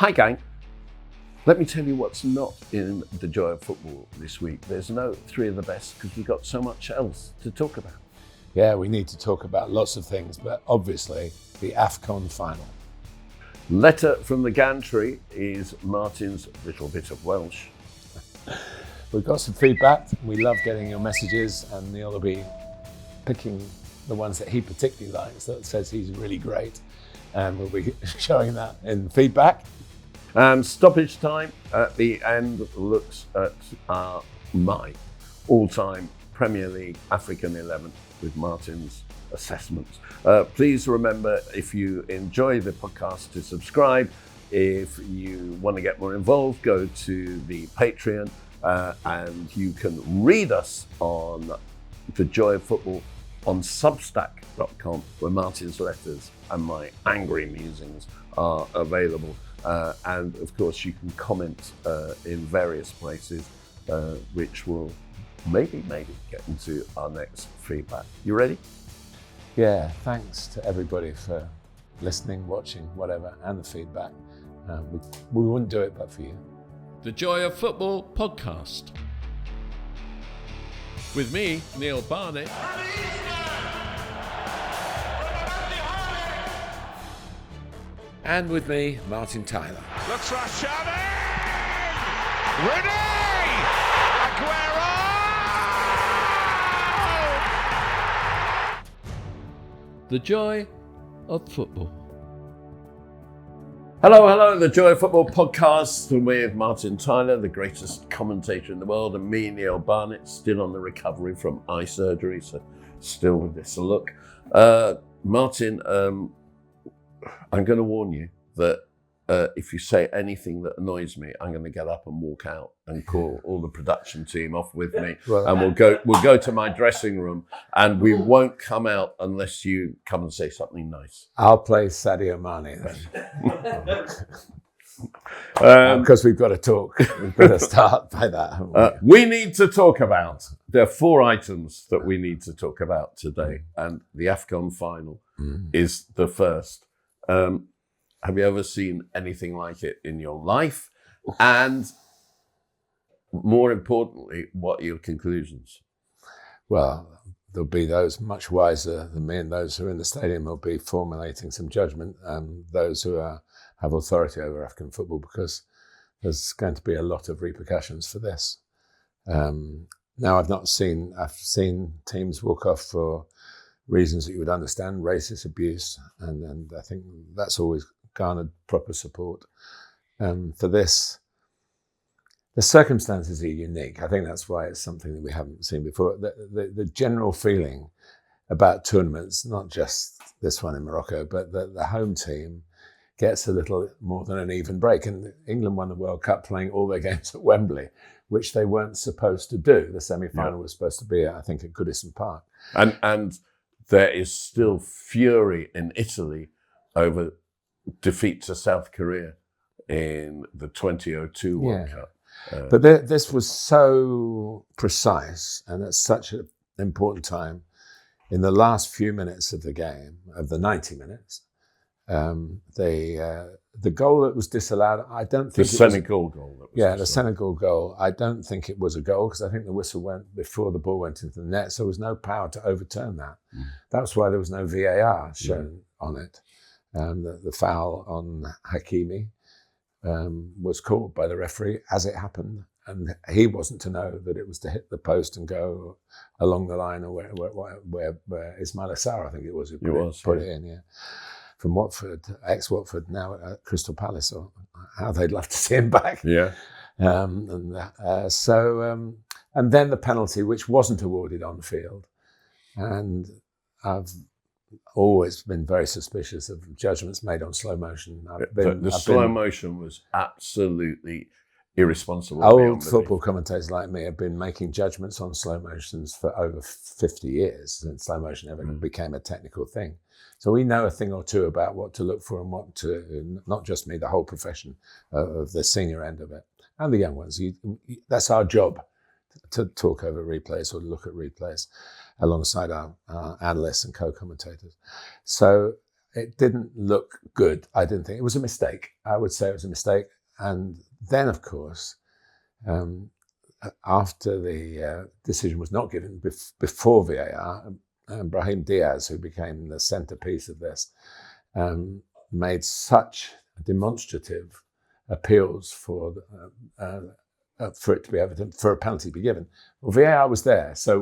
Hi gang, let me tell you what's not in the joy of football this week. There's no three of the best because we've got so much else to talk about. Yeah, we need to talk about lots of things, but obviously the AFCON final. Letter from the gantry is Martin's little bit of Welsh. We've got some feedback. We love getting your messages, and Neil will be picking the ones that he particularly likes, that says he's really great, and we'll be showing that in feedback. And stoppage time at the end looks at my all-time Premier League African 11 with Martin's assessments. Please remember, if you enjoy the podcast, to subscribe. If you want to get more involved, go to the Patreon and you can read us on The Joy of Football on Substack.com, where Martin's letters and my angry musings are available. And of course you can comment in various places, which will maybe get into our next feedback. You ready? Yeah, thanks to everybody for listening, watching, whatever, and the feedback. We wouldn't do it but for you. The Joy of Football podcast. With me, Neil Barnett. And with me, Martin Tyler. Looks Rashani! René! Aguero! The Joy of Football. Hello, the Joy of Football podcast with Martin Tyler, the greatest commentator in the world, and me, Neil Barnett, still on the recovery from eye surgery, so still with this look. Martin, I'm going to warn you that if you say anything that annoys me, I'm going to get up and walk out and call all the production team off with me, and we'll go to my dressing room, and we won't come out unless you come and say something nice. I'll play Sadio Mané then. Because we've got to talk. We've got to start by that, haven't we? We need to talk about, there are 4 items that we need to talk about today, and the AFCON final is the first. Have you ever seen anything like it in your life? And more importantly, what are your conclusions? Well, there'll be those much wiser than me, and those who are in the stadium will be formulating some judgment, and those who have authority over African football, because there's going to be a lot of repercussions for this. Now, I've seen teams walk off for reasons that you would understand, racist abuse, and I think that's always garnered proper support. For this, the circumstances are unique. I think that's why it's something that we haven't seen before. The general feeling about tournaments, not just this one in Morocco, but the home team gets a little more than an even break. And England won the World Cup playing all their games at Wembley, which they weren't supposed to do. The semi-final was supposed to be, I think, at Goodison Park. And there is still fury in Italy over defeat to South Korea in the 2002 World Cup. But this was so precise, and at such an important time. In the last few minutes of the game, of the 90 minutes, the goal that was disallowed, I don't think Senegal goal. That was disallowed. The Senegal goal. I don't think it was a goal, because I think the whistle went before the ball went into the net, so there was no power to overturn that. That's why there was no VAR shown on it. The foul on Hakimi was called by the referee as it happened, and he wasn't to know that it was to hit the post and go along the line, or where Ismail Assar, I think it was, who put it in, from Watford, ex-Watford, now at Crystal Palace, or how they'd love to see him back. And then the penalty, which wasn't awarded on the field, and I've always been very suspicious of judgments made on slow motion. The slow motion was absolutely irresponsible. Old football commentators like me have been making judgments on slow motions for over 50 years, since slow motion ever became a technical thing. So we know a thing or two about what to look for and what to, not just me, the whole profession of the senior end of it, and the young ones. That's our job, to talk over replays or look at replays alongside our analysts and co-commentators. So it didn't look good. I didn't think it was a mistake. I would say it was a mistake. And then, of course, after the decision was not given before VAR, Brahim Díaz, who became the centerpiece of this, made such demonstrative appeals for it to be evident, for a penalty to be given. Well, VAR was there, so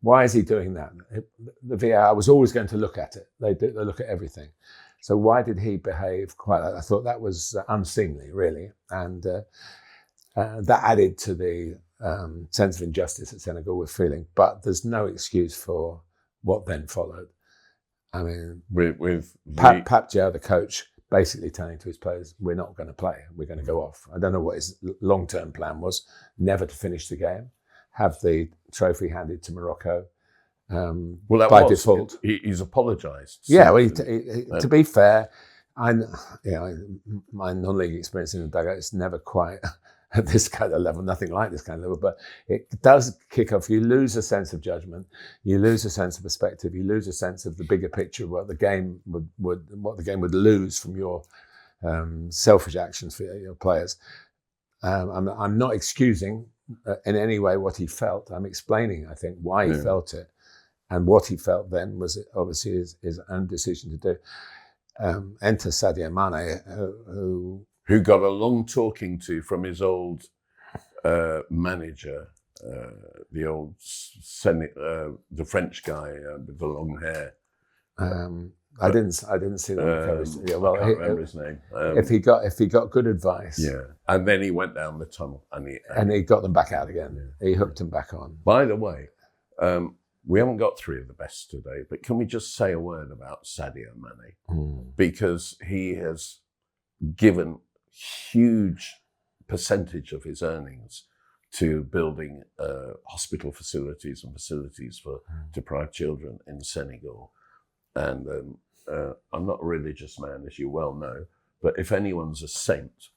why is he doing that? The VAR was always going to look at it. They look at everything. So why did he behave I thought that was unseemly, really, and that added to the sense of injustice that Senegal were feeling. But there's no excuse for what then followed. I mean, with Pape Gueye, the coach, basically telling to his players, we're not going to play, we're going to go off. I don't know what his long-term plan was, never to finish the game, have the trophy handed to Morocco by default. He's apologised. Yeah, well, to be fair, my non-league experience in the dugout is never quite at this kind of level, nothing like this kind of level, but it does kick off. You lose a sense of judgment, you lose a sense of perspective, you lose a sense of the bigger picture, what the game would lose from your selfish actions for your players. I'm not excusing in any way what he felt. I'm explaining, I think, why he felt it, and what he felt then was obviously his own decision to do. Enter Sadio Mané, who got a long talking to from his old manager, the old the French guy with the long hair. I didn't see that. I can't remember his name. If he got good advice, and then he went down the tunnel and he got them back out again. Yeah. He hooked them back on. By the way, we haven't got three of the best today, but can we just say a word about Sadio Mané? Because he has given huge percentage of his earnings to building hospital facilities and facilities for deprived children in Senegal. And I'm not a religious man, as you well know, but if anyone's a saint,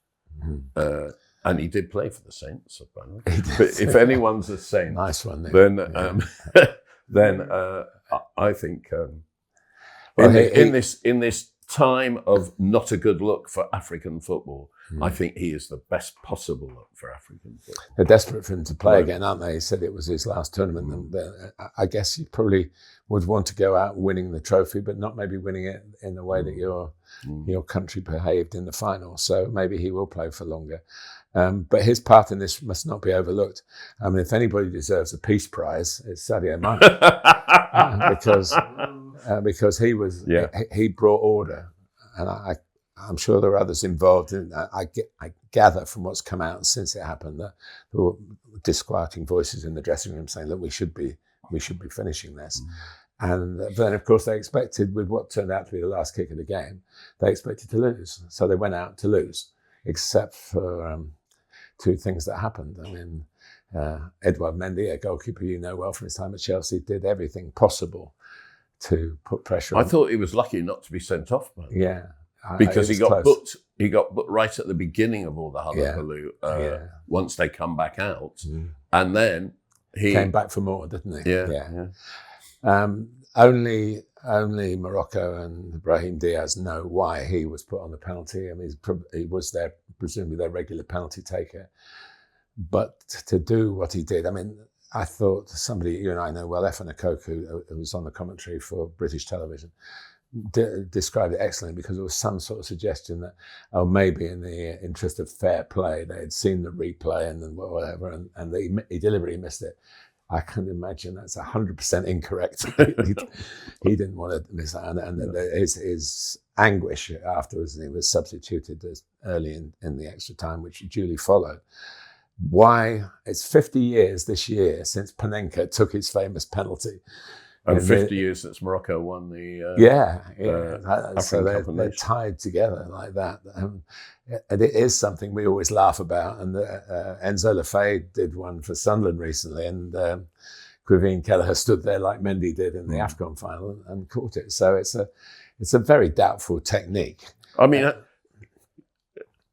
and he did play for the Saints, by the way, but if anyone's a saint, nice one, then I think in this time of not a good look for African football, I think he is the best possible look for African football. They're desperate for him to play again, aren't they? He said it was his last tournament, and I guess he probably would want to go out winning the trophy, but not maybe winning it in the way that your country behaved in the final. So maybe he will play for longer. But his part in this must not be overlooked. I mean, if anybody deserves a Peace Prize, it's Sadio Mané, because he brought order, and I'm sure there are others involved. And I gather from what's come out since it happened that there were disquieting voices in the dressing room saying that we should be finishing this. And then, of course, they expected, with what turned out to be the last kick of the game, they expected to lose. So they went out to lose, except for two things that happened. I mean, Édouard Mendy, a goalkeeper you know well from his time at Chelsea, did everything possible to put pressure on. I thought he was lucky not to be sent off, man. Yeah. Because he got booked. He got booked right at the beginning of all the hullabaloo. Once they come back out, and then he came back for more, didn't he? Yeah. Only Morocco and Brahim Díaz know why he was put on the penalty. I mean, he was presumably their regular penalty taker. But to do what he did, I mean, I thought somebody you and I know well, Efan Akoku, who was on the commentary for British television, described it excellently, because there was some sort of suggestion that, maybe in the interest of fair play, they had seen the replay and whatever, and he deliberately missed it. I can imagine that's 100% incorrect. He didn't want to miss that, and his anguish afterwards, he was substituted early in the extra time, which duly followed. Why? It's 50 years this year since Panenka took his famous penalty. And 50 years since Morocco won the so they're tied together like that. And it is something we always laugh about. And Enzo Lefebvre did one for Sunderland recently, and Quiveen Kelleher stood there like Mendy did in the AFCON final and caught it. So it's a very doubtful technique. I mean,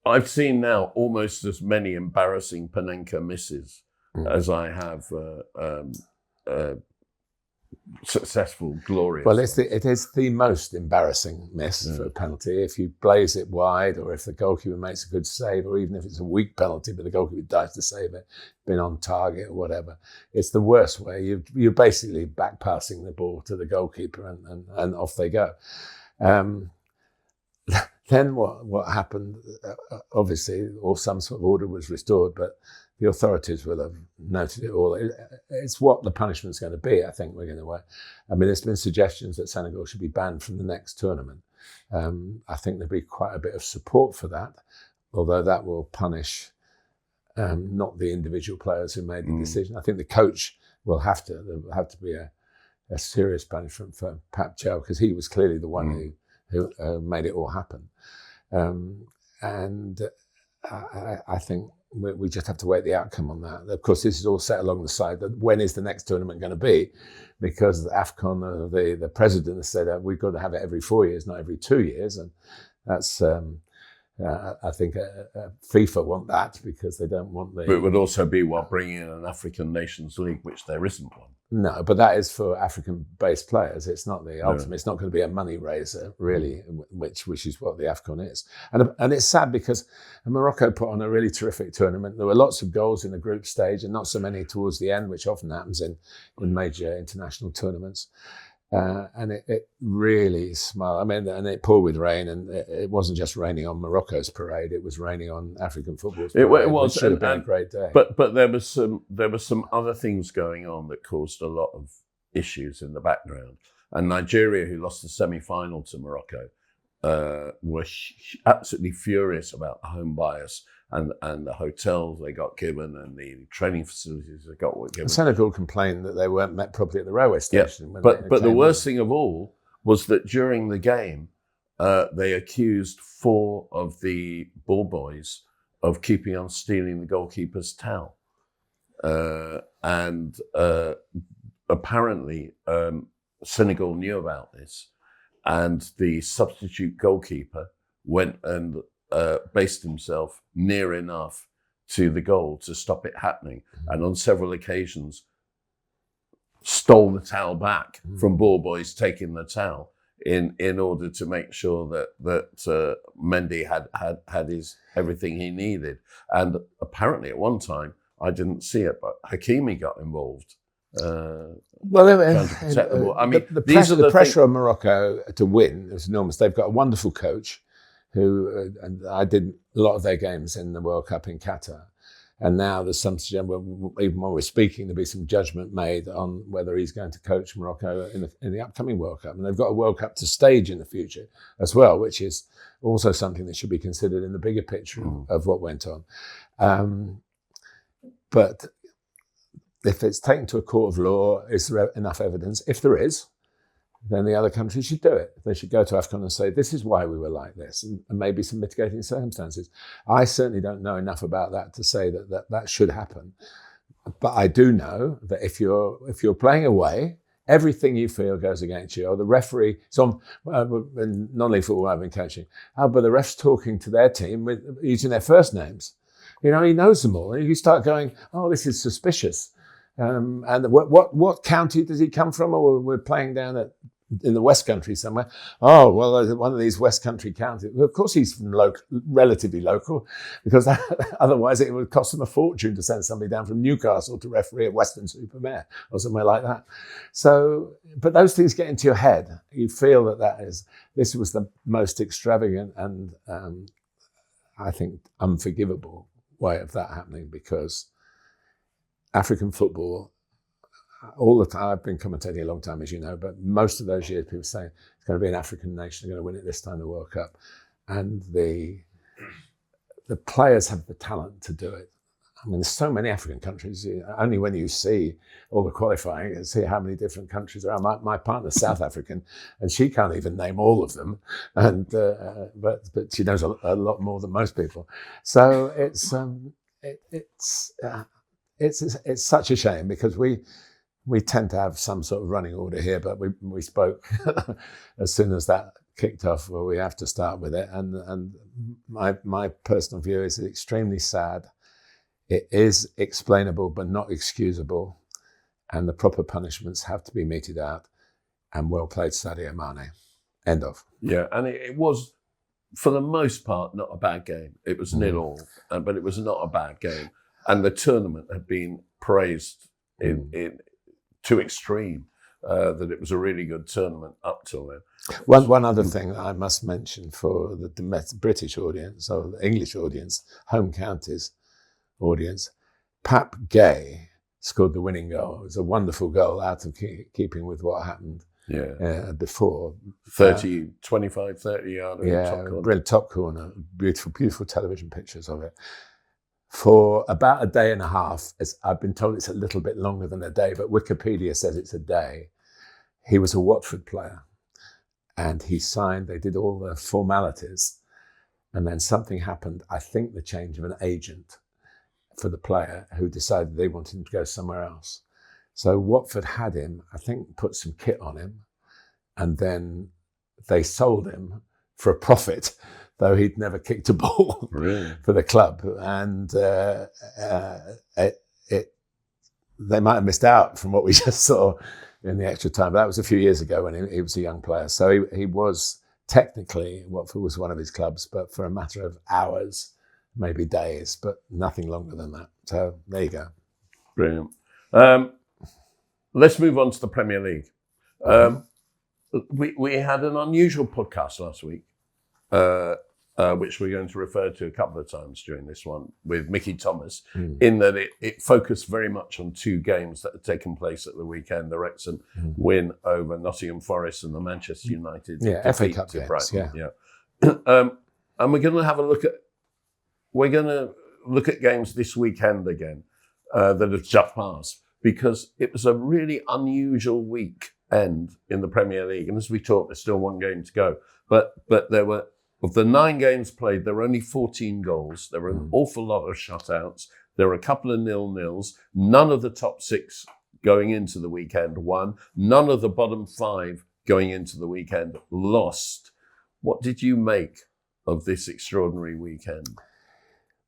I've seen now almost as many embarrassing Panenka misses as I have successful, glorious. Well, it is the most embarrassing miss for a penalty. If you blaze it wide, or if the goalkeeper makes a good save, or even if it's a weak penalty but the goalkeeper dives to save it, been on target or whatever, it's the worst way. You're basically back passing the ball to the goalkeeper and off they go. Then what happened? Obviously, or some sort of order was restored, but the authorities will have noted it all. It's what the punishment's going to be, I think we're going to wear. I mean, there's been suggestions that Senegal should be banned from the next tournament. I think there'll be quite a bit of support for that, although that will punish not the individual players who made the decision. I think the coach will have to. There will have to be a serious punishment for Pape Gueye, because he was clearly the one who made it all happen. And I think we just have to wait the outcome on that. Of course, this is all set along the side that when is the next tournament going to be? Because the AFCON, the president has said we've got to have it every 4 years, not every 2 years. And that's, I think FIFA want that because they don't want the... But it would also be while bringing in an African Nations League, which there isn't one. No, but that is for African-based players. It's not the ultimate. It's not going to be a money raiser, really, which is what the AFCON is. And it's sad because Morocco put on a really terrific tournament. There were lots of goals in the group stage and not so many towards the end, which often happens in major international tournaments. And it really smiled. I mean, and it poured with rain, and it wasn't just raining on Morocco's parade; it was raining on African football's parade. It was. It should have been a great day. But there were some other things going on that caused a lot of issues in the background. And Nigeria, who lost the semi-final to Morocco, were absolutely furious about the home bias and the hotels they got given and the training facilities they got given. Senegal complained that they weren't met properly at the railway station. Yeah. But the worst thing of all was that during the game, they accused 4 of the ball boys of keeping on stealing the goalkeeper's towel. And apparently Senegal knew about this, and the substitute goalkeeper went and based himself near enough to the goal to stop it happening, and on several occasions stole the towel back from ball boys taking the towel in order to make sure that Mendy had his everything he needed. And apparently at one time, I didn't see it, but Hakimi got involved. I mean, the pressure on Morocco to win is enormous. They've got a wonderful coach who, and I did a lot of their games in the World Cup in Qatar. And now there's some suggestion, even while we're speaking, there'll be some judgment made on whether he's going to coach Morocco in the upcoming World Cup. And they've got a World Cup to stage in the future as well, which is also something that should be considered in the bigger picture of what went on. But if it's taken to a court of law, is there enough evidence? If there is, then the other countries should do it. They should go to AFCON and say, this is why we were like this, and maybe some mitigating circumstances. I certainly don't know enough about that to say that should happen. But I do know that if you're playing away, everything you feel goes against you. Or the referee, in non-league football I've been coaching, but the ref's talking to their team using their first names. You know, he knows them all. And you start going, oh, this is suspicious. And what county does he come from? Or we're playing down in the West Country somewhere. Oh, well, one of these West Country counties. Well, of course he's from relatively local, because otherwise it would cost them a fortune to send somebody down from Newcastle to referee at Weston-super-Mare or somewhere like that. So, but those things get into your head. You feel this was the most extravagant and I think unforgivable way of that happening, because African football, all the time, I've been commentating a long time, as you know, but most of those years people say it's going to be an African nation, they're going to win it this time, the World Cup. And the players have the talent to do it. I mean, there's so many African countries. Only when you see all the qualifying and see how many different countries there are. My partner's South African, and she can't even name all of them. And but she knows a lot more than most people. So it's such a shame, because we tend to have some sort of running order here, but we spoke as soon as that kicked off. Well, we have to start with it, and my personal view is extremely sad. It is explainable but not excusable, and the proper punishments have to be meted out. And well played, Sadio Mané. End of. Yeah, and it was, for the most part, not a bad game. It was 0-0, but it was not a bad game. And the tournament had been praised in to extreme, that it was a really good tournament up till then. One other thing that I must mention for the British audience, or the English audience, home counties audience, Pape Gueye scored the winning goal. It was a wonderful goal, out of keeping with what happened before. 25, 30 yard. Yeah, brilliant top corner. Beautiful television pictures of it. For about a day and a half, I've been told it's a little bit longer than a day, but Wikipedia says it's a day. He was a Watford player, and he signed, they did all the formalities, and then something happened, I think the change of an agent for the player, who decided they wanted him to go somewhere else. So Watford had him, I think, put some kit on him, and then they sold him for a profit, though he'd never kicked a ball for the club. And they might have missed out from what we just saw in the extra time. But that was a few years ago when he was a young player. So he was technically, Watford was one of his clubs, but for a matter of hours, maybe days, but nothing longer than that. So there you go. Brilliant. Let's move on to the Premier League. We had an unusual podcast last week, which we're going to refer to a couple of times during this one, with Mickey Thomas, in that it focused very much on two games that had taken place at the weekend: the Wrexham win over Nottingham Forest and the Manchester United FA Cup to games, Brighton. And we're going to have a look at games this weekend again that have just passed, because it was a really unusual weekend in the Premier League. And as we talked, there's still one game to go. But there were, of the 9 games played, there were only 14 goals. There were an awful lot of shutouts. There were a couple of 0-0s. None of the top 6 going into the weekend won. None of the bottom 5 going into the weekend lost. What did you make of this extraordinary weekend?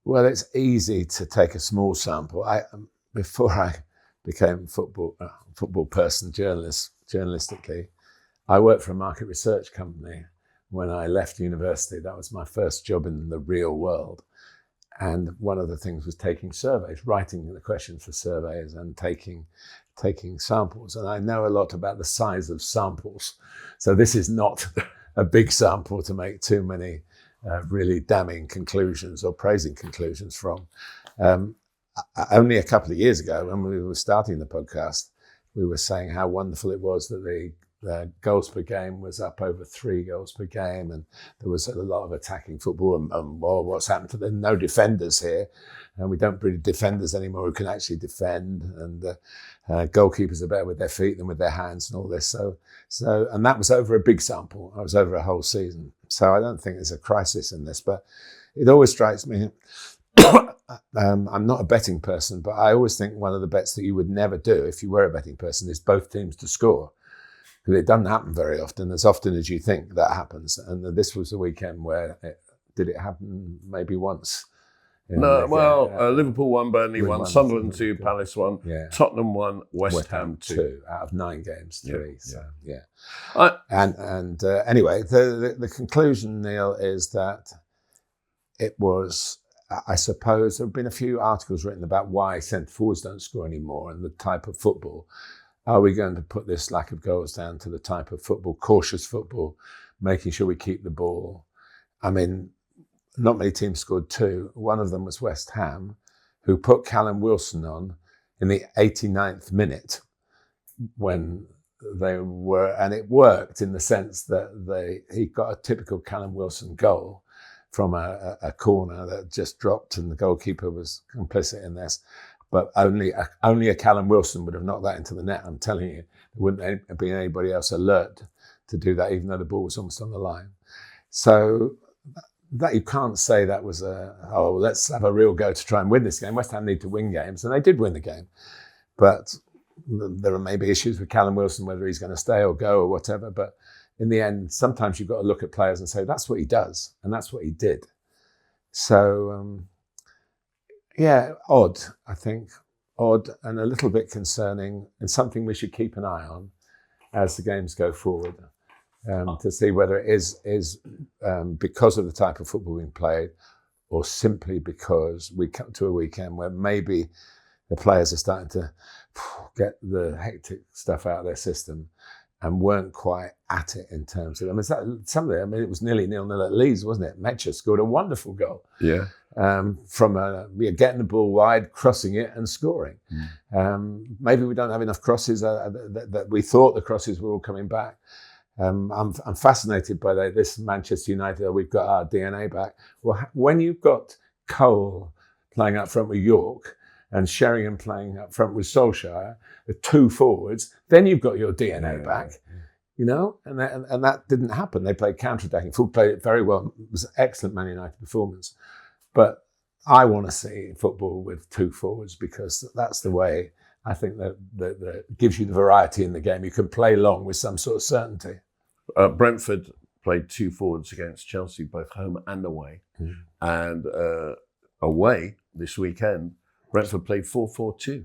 Well, it's easy to take a small sample. Before I became football person, journalistically, I worked for a market research company when I left university. That was my first job in the real world. And one of the things was taking surveys, writing the questions for surveys and taking samples. And I know a lot about the size of samples. So this is not a big sample to make too many really damning conclusions or praising conclusions from. Only a couple of years ago, when we were starting the podcast, we were saying how wonderful it was that the goals per game was up over 3 goals per game, and there was a lot of attacking football, and what's happened to them? No defenders here, and we don't breed defenders anymore who can actually defend, and goalkeepers are better with their feet than with their hands, and all this. So, and that was over a big sample. That was over a whole season. So I don't think there's a crisis in this, but it always strikes me. I'm not a betting person, but I always think one of the bets that you would never do if you were a betting person is both teams to score. Because it doesn't happen very often, as often as you think that happens. And this was a weekend where did it happen maybe once? No, Liverpool won, Burnley won, Sunderland 2, Palace 1, Tottenham 1, West Ham 2. Out of 9 games, 3. Anyway, the conclusion, Neil, is that it was, I suppose, there have been a few articles written about why centre forwards don't score anymore and the type of football. Are we going to put this lack of goals down to the type of football, cautious football, making sure we keep the ball? I mean, not many teams scored 2. One of them was West Ham, who put Callum Wilson on in the 89th minute when they were, and it worked in the sense that he got a typical Callum Wilson goal from a corner that just dropped, and the goalkeeper was complicit in this. But only a Callum Wilson would have knocked that into the net. I'm telling you, there wouldn't have been anybody else alert to do that, even though the ball was almost on the line. So that you can't say that was let's have a real go to try and win this game. West Ham need to win games, and they did win the game. But there are maybe issues with Callum Wilson, whether he's going to stay or go or whatever. But in the end, sometimes you've got to look at players and say, that's what he does, and that's what he did. So, odd, I think. odd and a little bit concerning, and something we should keep an eye on as the games go forward, to see whether it is because of the type of football being played, or simply because we come to a weekend where maybe the players are starting to get the hectic stuff out of their system and weren't quite at it in terms of, it was nearly 0-0 at Leeds, wasn't it? Mecha scored a wonderful goal. Yeah. From getting the ball wide, crossing it and scoring. Maybe we don't have enough crosses, that we thought the crosses were all coming back. I'm fascinated by this Manchester United, we've got our DNA back. Well, when you've got Cole playing up front with York and Sheringham playing up front with Solskjaer, the two forwards, then you've got your DNA back. You know, and that didn't happen. They played counter-attacking. Football played it very well. It was an excellent Man United performance. But I want to see football with two forwards, because that's the way I think that gives you the variety in the game. You can play long with some sort of certainty. Brentford played two forwards against Chelsea, both home and away. And away this weekend, Brentford played 4-4-2.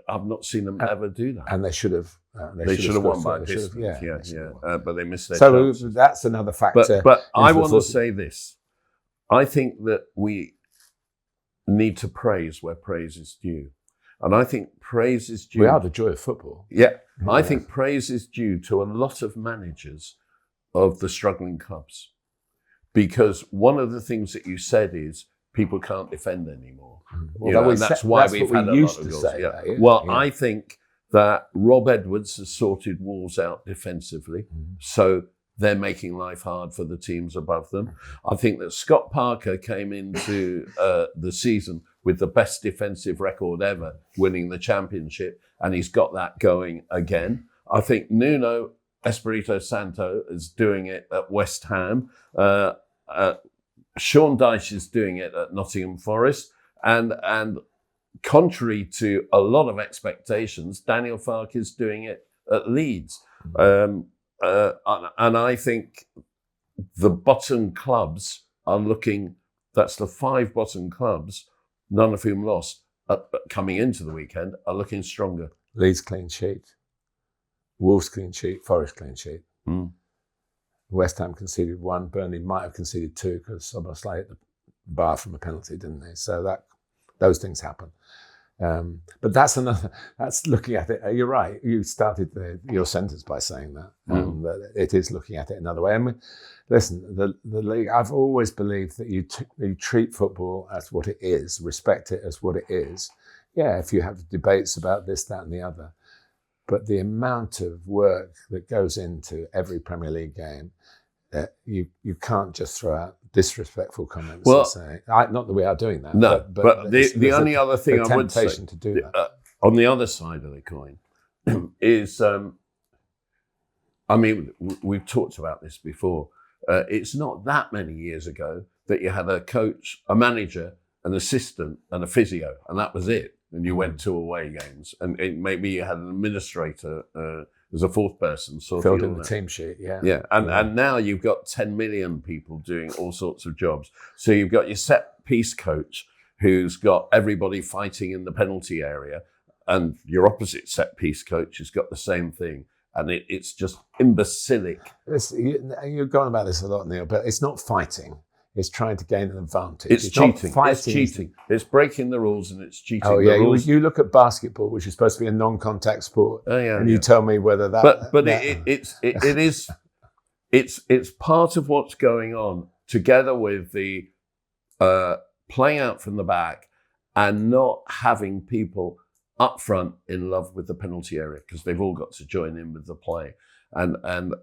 I've not seen them ever do that. And they should have. They should have won by distance. But they missed their chance. So that's another factor. But I want to say this. I think that we need to praise where praise is due. And I think praise is due. We are the joy of football. Yeah. I think praise is due to a lot of managers of the struggling clubs. Because one of the things that you said is people can't defend anymore. Well, that's why we've had a lot of goals. I think that Rob Edwards has sorted Wolves out defensively. So they're making life hard for the teams above them. I think that Scott Parker came into the season with the best defensive record ever, winning the championship, and he's got that going again. I think Nuno Espirito Santo is doing it at West Ham. Sean Dyche is doing it at Nottingham Forest. And contrary to a lot of expectations, Daniel Farke is doing it at Leeds. And I think the bottom clubs are looking, that's the 5 bottom clubs, none of whom lost, coming into the weekend, are looking stronger. Leeds clean sheet, Wolves clean sheet, Forest clean sheet. West Ham conceded 1, Burnley might have conceded 2 because Szoboszlai hit the bar from a penalty, didn't they? So those things happen. But that's looking at it. You're right. You started your sentence by saying that, that it is looking at it another way. And listen, the league, I've always believed that you treat football as what it is, respect it as what it is. Yeah, if you have debates about this, that and the other. But the amount of work that goes into every Premier League game, you can't just throw out disrespectful comments and say, not that we are doing that. No, but the only other thing I would say to do that. On the other side of the coin is, we've talked about this before. It's not that many years ago that you had a coach, a manager, an assistant, and a physio, and that was it. And you went to away games, and maybe you had an administrator as a fourth person. Filled in the team sheet, Yeah, and now you've got 10 million people doing all sorts of jobs. So you've got your set piece coach who's got everybody fighting in the penalty area, and your opposite set piece coach has got the same thing. And it's just imbecilic. You're going about this a lot, Neil, but it's not fighting. It's trying to gain an advantage. It's cheating. It's cheating. It's breaking the rules and it's cheating. Oh yeah, you look at basketball, which is supposed to be a non-contact sport, and you tell me whether that. But it's part of what's going on, together with the playing out from the back and not having people up front in love with the penalty area, because they've all got to join in with the play and.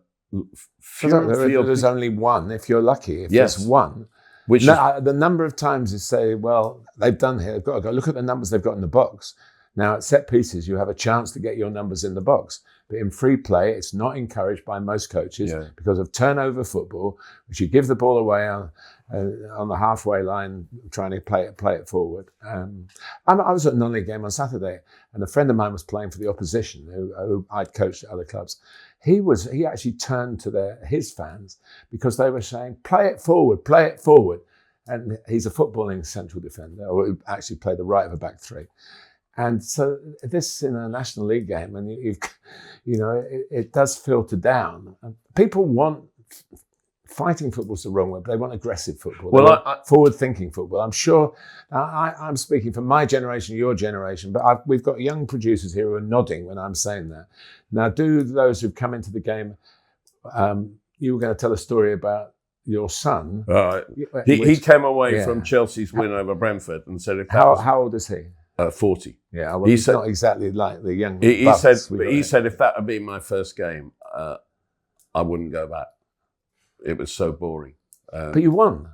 There's only one, if you're lucky. If there's one, the number of times you say, well, they've done here, they've got to go look at the numbers they've got in the box. Now, at set pieces, you have a chance to get your numbers in the box. But in free play, it's not encouraged by most coaches because of turnover football, which you give the ball away on the halfway line, trying to play it forward. I was at a non-league game on Saturday, and a friend of mine was playing for the opposition, who I'd coached at other clubs. He actually turned to his fans because they were saying, play it forward. And he's a footballing central defender, or actually played the right of a back three. And so this in a National League game, and it does filter down. People want fighting football's the wrong word, but they want aggressive football. Well, forward-thinking football. I'm sure. I'm speaking for my generation, your generation, but we've got young producers here who are nodding when I'm saying that. Now, do those who've come into the game? You were going to tell a story about your son. He came away from Chelsea's win over Brentford and said, "How old is he?" 40. Yeah, well, he's not exactly like the young. He said, if that had been my first game, I wouldn't go back. It was so boring. But you won.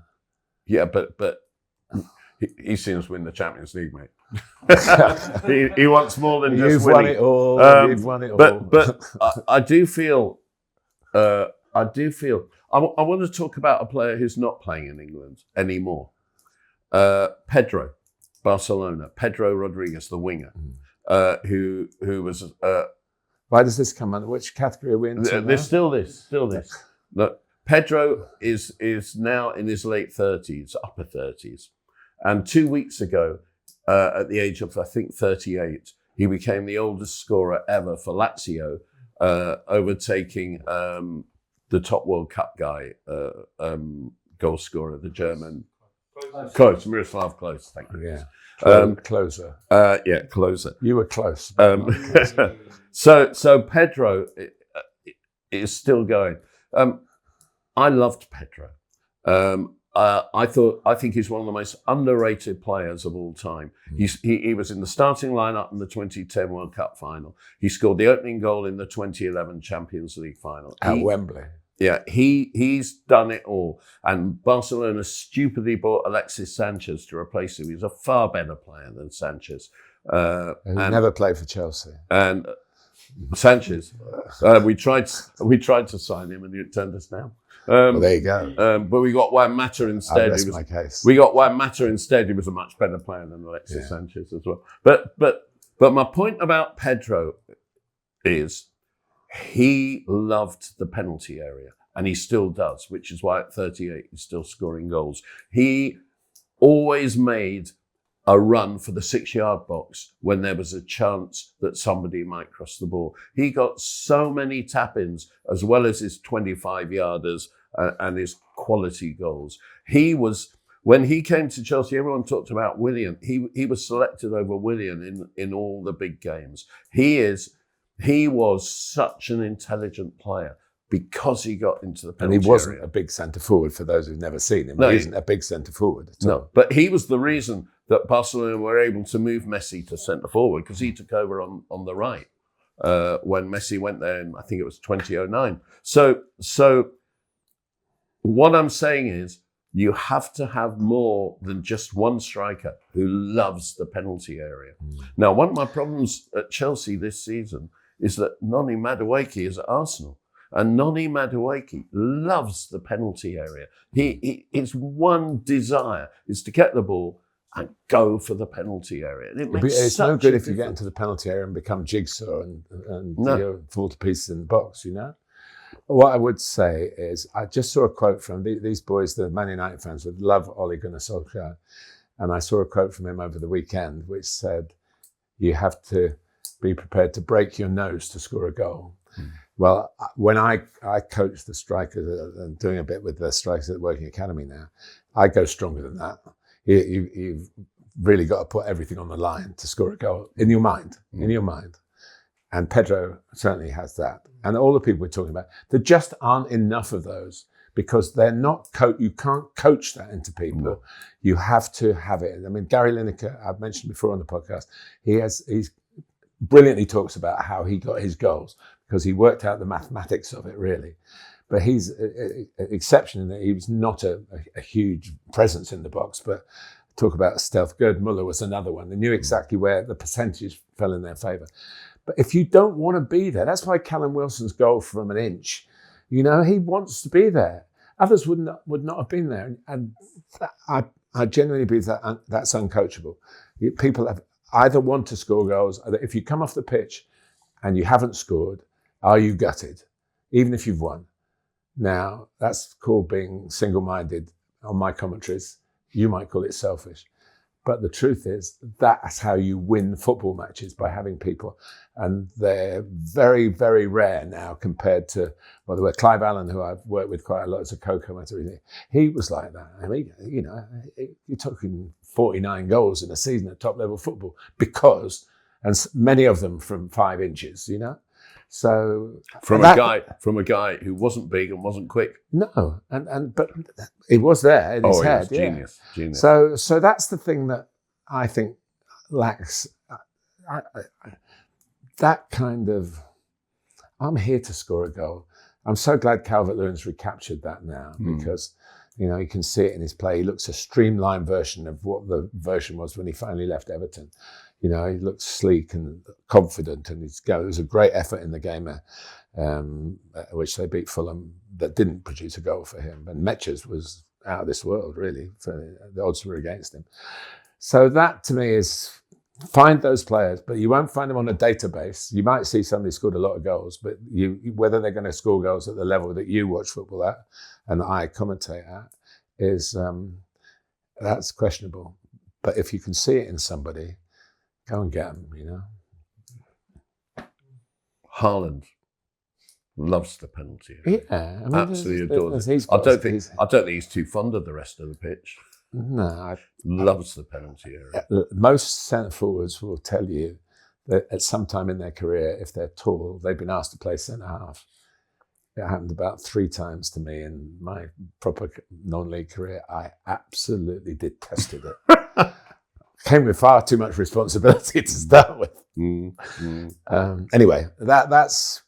Yeah, but he's seen us win the Champions League, mate. he wants more than just winning. You've won it all. But I do feel. I want to talk about a player who's not playing in England anymore. Pedro, Barcelona. Pedro Rodriguez, the winger, who was. Why does this come under? Which category are we in? There's still this. Look, Pedro is now in his late 30s, upper 30s. And 2 weeks ago, at the age of, I think, 38, he became the oldest scorer ever for Lazio, overtaking the top World Cup guy, goal scorer, the German. Close, Miroslav Klose, thank you. Yeah. Closer. Closer. You were close. So Pedro is still going. I loved Pedro. I think he's one of the most underrated players of all time. He was in the starting lineup in the 2010 World Cup final. He scored the opening goal in the 2011 Champions League final. At Wembley. Yeah, he's done it all. And Barcelona stupidly bought Alexis Sanchez to replace him. He's a far better player than Sanchez. Who never played for Chelsea. And Sanchez, we tried to sign him and he turned us down. Well, there you go. But we got Juan Mata instead. That's my case. We got Juan Mata instead. He was a much better player than Alexis Sanchez as well. But my point about Pedro is he loved the penalty area, and he still does, which is why at 38 he's still scoring goals. He always made a run for the 6-yard box when there was a chance that somebody might cross the ball. He got so many tap-ins as well as his 25-yarders and his quality goals. When he came to Chelsea, everyone talked about Willian. He was selected over Willian in all the big games. He was such an intelligent player because he got into the penalty area. And he wasn't a big centre forward for those who've never seen him. No, he isn't a big centre forward at all. No, but he was the reason that Barcelona were able to move Messi to centre forward because he took over on the right when Messi went there in, I think it was 2009. So what I'm saying is you have to have more than just one striker who loves the penalty area. Now, one of my problems at Chelsea this season is that Noni Madueke is at Arsenal. And Noni Madueke loves the penalty area. His one desire is to get the ball and go for the penalty area. It's no good if you get into the penalty area and become Jigsaw and fall to pieces in the box, you know? What I would say is, I just saw a quote from these boys, the Man United fans, would love Ole Gunnar Solskjaer. And I saw a quote from him over the weekend, which said, you have to be prepared to break your nose to score a goal. Well, when I coach the strikers and doing a bit with the strikers at the Working Academy now, I go stronger than that. You've really got to put everything on the line to score a goal in your mind, And Pedro certainly has that. And all the people we're talking about, there just aren't enough of those because they're not you can't coach that into people. No. You have to have it. I mean, Gary Lineker, I've mentioned before on the podcast, he's brilliantly talks about how he got his goals because he worked out the mathematics of it, really. But he's an exception in that he was not a huge presence in the box. But talk about stealth. Gerd Muller was another one. They knew exactly where the percentage fell in their favour. But if you don't want to be there, that's why Callum Wilson's goal from an inch, he wants to be there. Others would not have been there. And I genuinely believe that that's uncoachable. People have either want to score goals. If you come off the pitch and you haven't scored, are you gutted? Even if you've won. Now, that's called being single-minded on my commentaries. You might call it selfish. But the truth is, that's how you win football matches, by having people. And they're very, very rare now compared to, well, there were Clive Allen, who I've worked with quite a lot as a co-commentator. He was like that. I mean, you're talking 49 goals in a season at top level football and many of them from 5 inches, So from a guy who wasn't big and wasn't quick. No, but it was there in his head. He was genius. So that's the thing that I think lacks. That kind of, I'm here to score a goal. I'm so glad Calvert-Lewin's recaptured that now, because you can see it in his play. He looks a streamlined version of what the version was when he finally left Everton. He looks sleek and confident, and it was a great effort in the game, which they beat Fulham, that didn't produce a goal for him. And Metchers was out of this world, really. The odds were against him. So that, to me, is find those players, but you won't find them on a database. You might see somebody scored a lot of goals, but whether they're going to score goals at the level that you watch football at and that I commentate at is that's questionable. But if you can see it in somebody, go and get them, Haaland loves the penalty area. Yeah, I mean, absolutely adores it. I don't think he's too fond of the rest of the pitch. No, loves the penalty area. Most centre forwards will tell you that at some time in their career, if they're tall, they've been asked to play centre half. It happened about 3 times to me in my proper non-league career. I absolutely detested it. Came with far too much responsibility to start with. Anyway, that's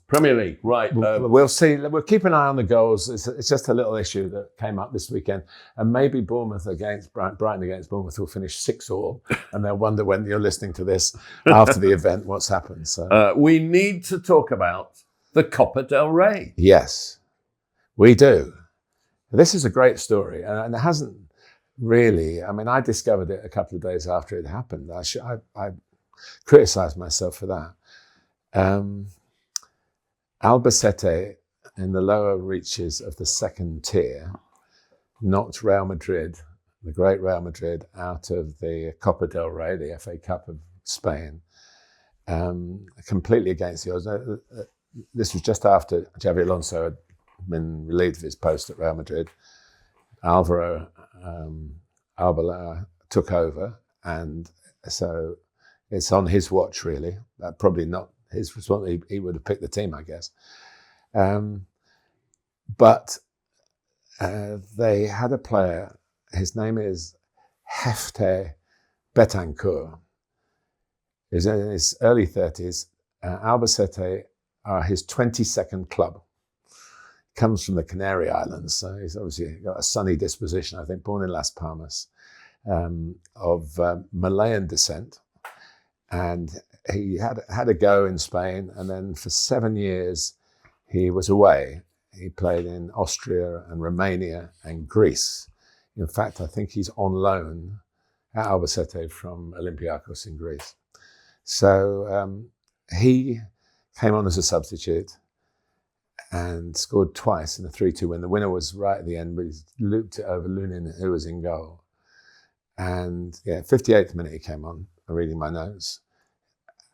Premier League, right? We'll see. We'll keep an eye on the goals. It's just a little issue that came up this weekend, and maybe Bournemouth against Brighton against Bournemouth will finish 6-6, and they'll wonder when you're listening to this after the event what's happened. So we need to talk about the Copa del Rey. Yes, we do. This is a great story, and it hasn't. Really, I mean, I discovered it a couple of days after it happened. I criticised myself for that. Albacete, in the lower reaches of the second tier, knocked Real Madrid, the great Real Madrid, out of the Copa del Rey, the FA Cup of Spain, completely against the odds. This was just after Xabi Alonso had been relieved of his post at Real Madrid. Alvaro Arbeloa took over, and so it's on his watch, really. Probably not his responsibility. He would have picked the team, I guess. But they had a player. His name is Hefte Betancourt. He's in his early 30s. Albacete are his 22nd club. Comes from the Canary Islands, so he's obviously got a sunny disposition, I think, born in Las Palmas, of Malayan descent. And he had a go in Spain, and then for 7 years he was away. He played in Austria and Romania and Greece. In fact, I think he's on loan at Albacete from Olympiacos in Greece. So he came on as a substitute and scored twice in a 3-2 win. The winner was right at the end, but he looped it over Lunin, who was in goal. And 58th minute he came on, I'm reading my notes.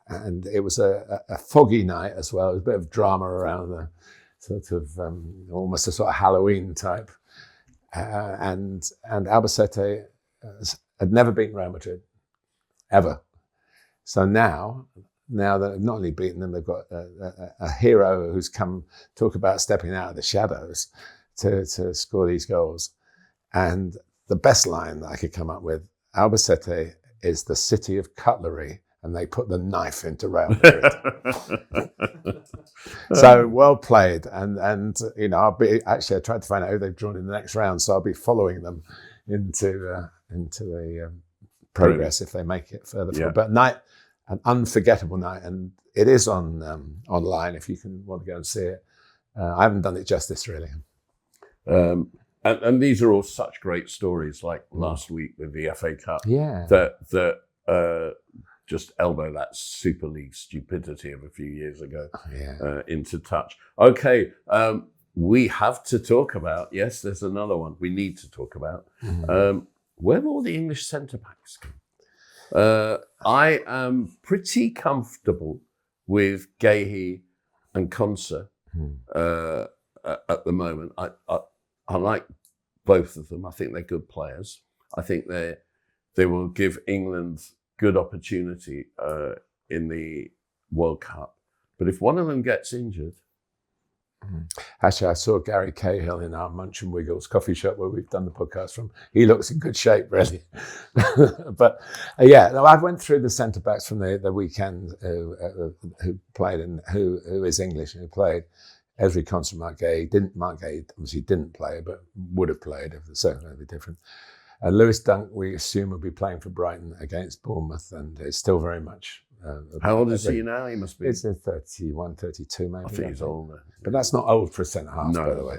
And it was a foggy night as well. There was a bit of drama around the sort of almost a sort of Halloween type. And Albacete had never beaten Real Madrid, ever. So now that they've not only beaten them, they've got a hero who's come talk about stepping out of the shadows to score these goals. And the best line that I could come up with, Albacete is the city of cutlery, and they put the knife into Real Madrid. So well played. And I tried to find out who they've drawn in the next round, so I'll be following them into the progress if they make it further forward. But an unforgettable night, and it is on online if you want to go and see it. I haven't done it justice, really. And these are all such great stories, like last week with the FA Cup, that just elbow that Super League stupidity of a few years ago into touch. Okay, we have to talk about, yes, there's another one we need to talk about. Where will the English centre-backs go? I am pretty comfortable with Gueye and Konsa at the moment. I like both of them. I think they're good players. I think they will give England good opportunity in the World Cup. But if one of them gets injured... Actually, I saw Gary Cahill in our Munch and Wiggles coffee shop where we've done the podcast from. He looks in good shape, really. But I went through the centre backs from the weekend who played and who is English and who played. Ezri Konsa, Mark Gueye. Mark Gueye obviously didn't play, but would have played if the circumstances were different. Lewis Dunk, we assume, will be playing for Brighton against Bournemouth, and it's still very much. How old is he now? He must be. It's 31, 32 maybe. I think he's older. But that's not old for a centre-half, No. by the way.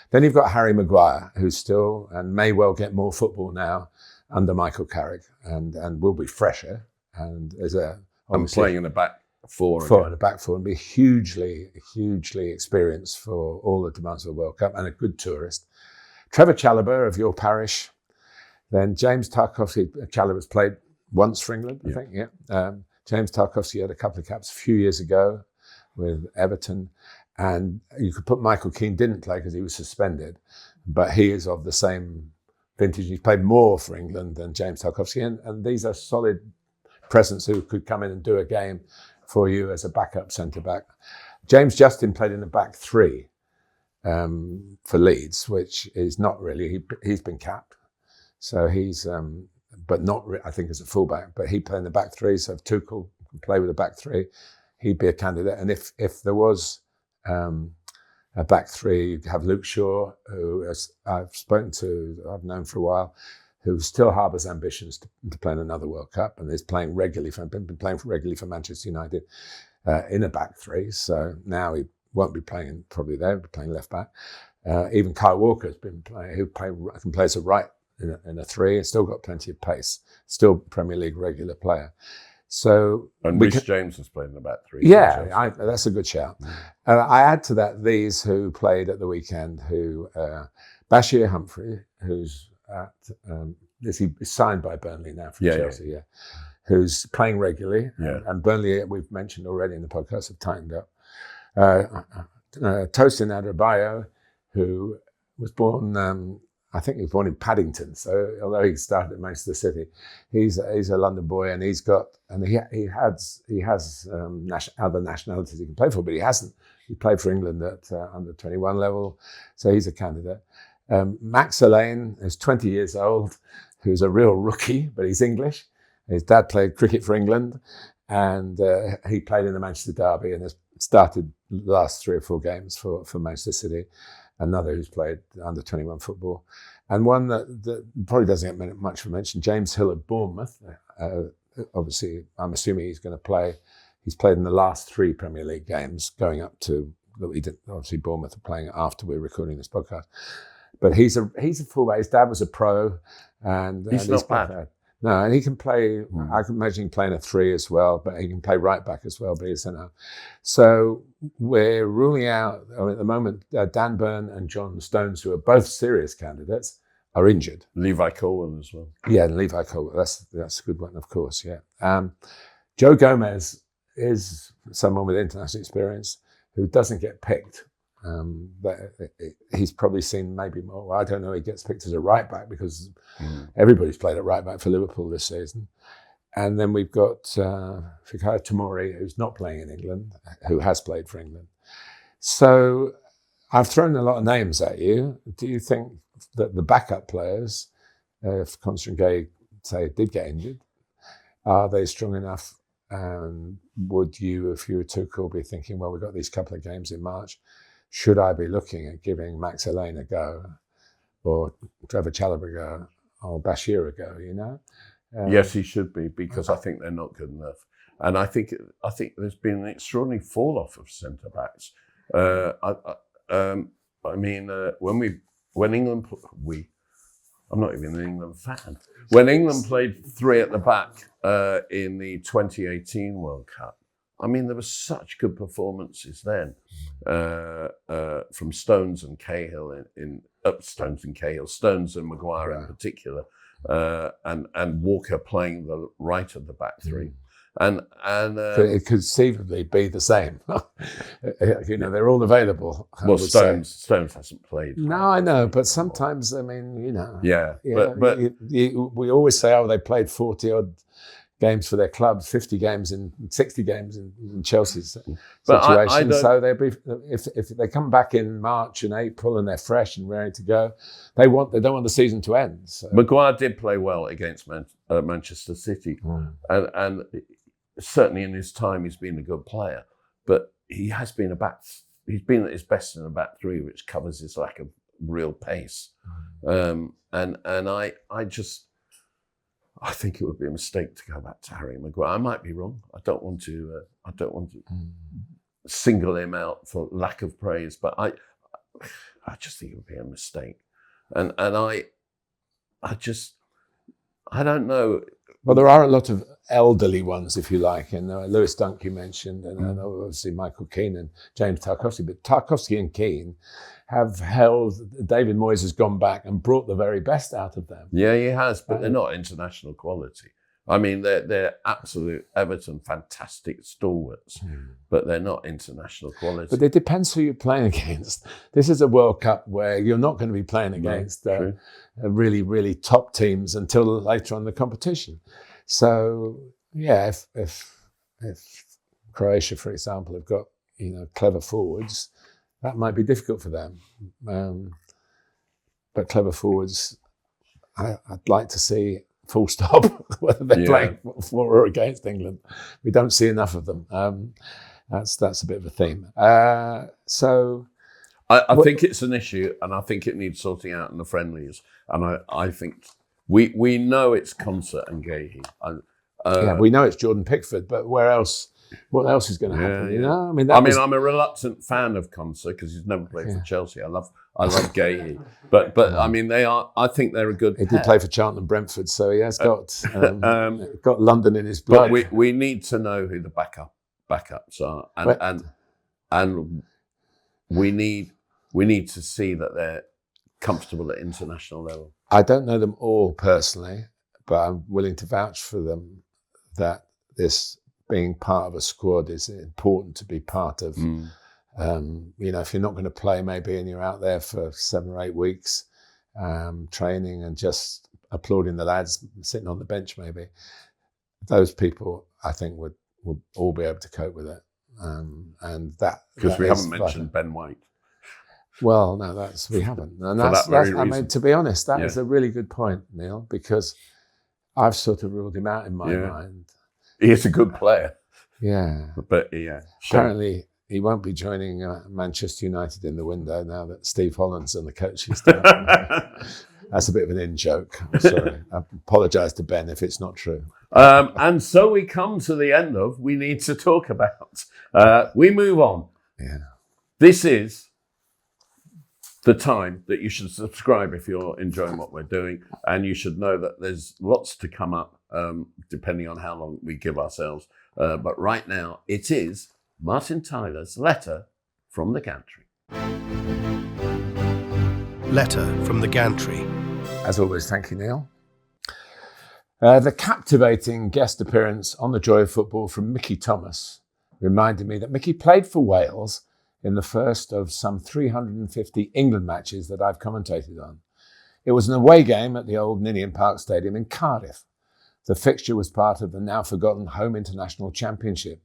Then you've got Harry Maguire, who's still, and may well get more football now under Michael Carrick, and will be fresher. And is I'm playing in the back four. In the back four, and be hugely experienced for all the demands of the World Cup, and a good tourist. Trevor Chalobah of your parish. Then James Tarkowski. Chalobah's played once for England, I think, yeah. James Tarkowski had a couple of caps a few years ago with Everton. And you could put Michael Keane didn't play because he was suspended, but he is of the same vintage. He's played more for England than James Tarkowski. And these are solid presence who could come in and do a game for you as a backup centre-back. James Justin played in the back three for Leeds, which is not really, he's been capped. So he's, but not, I think, as a fullback, but he played in the back three. So if Tuchel can play with the back three, he'd be a candidate. And if there was a back three, you'd have Luke Shaw, who I've known for a while, who still harbours ambitions to play in another World Cup and is playing regularly been playing regularly for Manchester United in a back three. So now he won't be playing probably there, he'll be playing left back. Even Kyle Walker's been playing, who can play as a right in a three, and still got plenty of pace, still Premier League regular player. So Rhys James has played in the back three. Yeah, that's a good shout. I add to that these who played at the weekend, who Bashir Humphrey, who's he's signed by Burnley now from Chelsea, who's playing regularly. Yeah. And Burnley, we've mentioned already in the podcast, have tightened up. Tosin Adebayo, who was born, I think he was born in Paddington. So although he started at Manchester City, he's a London boy, and he has other nationalities he can play for, but he hasn't. He played for England at under 21 level, so he's a candidate. Max Allain is 20 years old, who's a real rookie, but he's English. His dad played cricket for England, and he played in the Manchester Derby and has started the last 3 or 4 games for Manchester City. Another who's played under 21 football. And one that probably doesn't get much of a mention, James Hill of Bournemouth. Obviously, I'm assuming he's going to play. He's played in the last 3 Premier League games going up to, obviously Bournemouth are playing after we're recording this podcast. But he's a fullback. His dad was a pro. And he's not bad. No, and he can play, I can imagine him playing a 3 as well, but he can play right back as well, but he's centre. So we're ruling out, at the moment, Dan Burn and John Stones, who are both serious candidates, are injured. Levi Colwell as well. Yeah, and Levi Colwell, that's a good one, of course, yeah. Joe Gomez is someone with international experience who doesn't get picked. But he's probably seen maybe more. Well, I don't know. He gets picked as a right back because everybody's played at right back for Liverpool this season. And then we've got Fikayo Tomori, who's not playing in England, who has played for England. So I've thrown a lot of names at you. Do you think that the backup players, if Konsa and Gueye, say, did get injured, are they strong enough? And would you, if you were Tuchel, be thinking, well, we've got these couple of games in March, should I be looking at giving Max Allain a go, or Trevor Chalobah a go, or Bashir a go, you know? Yes, he should be, because I think they're not good enough. And I think there's been an extraordinary fall-off of centre-backs. When England, I'm not even an England fan. When England played 3 at the back in the 2018 World Cup, I mean, there were such good performances then from Stones and Cahill Stones and Maguire in particular, and Walker playing the right of the back three. And so it could conceivably be the same. They're all available. Well, Stones hasn't played. No, I know, but sometimes, I mean, Yeah, but we always say, they played 40 odd games for their clubs, 50 games and 60 games in Chelsea's situation. So they'll be, if they come back in March and April and they're fresh and ready to go, they don't want the season to end. So. Maguire did play well against Manchester City, and certainly in his time he's been a good player. But he's been at his best in a back three, which covers his lack of real pace. And I think it would be a mistake to go back to Harry Maguire. I might be wrong. I don't want to single him out for lack of praise, but I just think it would be a mistake. And I don't know. Well, there are a lot of elderly ones, if you like, and Lewis Dunk you mentioned, and obviously Michael Keane and James Tarkowski. But Tarkowski and Keane have held. David Moyes has gone back and brought the very best out of them. Yeah, he has, but they're not international quality. I mean, they're absolute Everton fantastic stalwarts, but they're not international quality. But it depends who you're playing against. This is a World Cup where you're not going to be playing against really, really top teams until later on in the competition. So, yeah, if Croatia, for example, have got clever forwards, that might be difficult for them. But clever forwards, I'd like to see. Full stop, whether they're playing for or against England. We don't see enough of them. That's a bit of a theme. So I think it's an issue, and I think it needs sorting out in the friendlies. And I think we know it's Concert and Gueye. We know it's Jordan Pickford, but where else? What else is going to happen? Yeah. I mean, I'm a reluctant fan of Concert because he's never played for Chelsea. I love Gueye, but I mean I think they're a good. He did play for Charlton and Brentford, so he has got London in his blood. But we need to know who the backups are, and we need to see that they're comfortable at international level. I don't know them all personally, but I'm willing to vouch for them that this. Being part of a squad is important to be part of. If you're not going to play maybe and you're out there for 7 or 8 weeks training and just applauding the lads sitting on the bench maybe, those people I think would all be able to cope with it. And that because we haven't mentioned Ben White. Well, no, we haven't. And that's I mean, to be honest, that is a really good point, Neil, because I've sort of ruled him out in my mind. He is a good player. Yeah. But apparently he won't be joining Manchester United in the window now that Steve Holland's on the coaching staff. That's a bit of an in-joke. I'm sorry. I apologise to Ben if it's not true. And so we come to the end of we need to talk about. We move on. Yeah. This is the time that you should subscribe if you're enjoying what we're doing. And you should know that there's lots to come up. Depending on how long we give ourselves. But right now, it is Martin Tyler's letter from the gantry. Letter from the gantry. As always, thank you, Neil. The captivating guest appearance on The Joy of Football from Mickey Thomas reminded me that Mickey played for Wales in the first of some 350 England matches that I've commentated on. It was an away game at the old Ninian Park Stadium in Cardiff. The fixture was part of the now forgotten Home International Championship,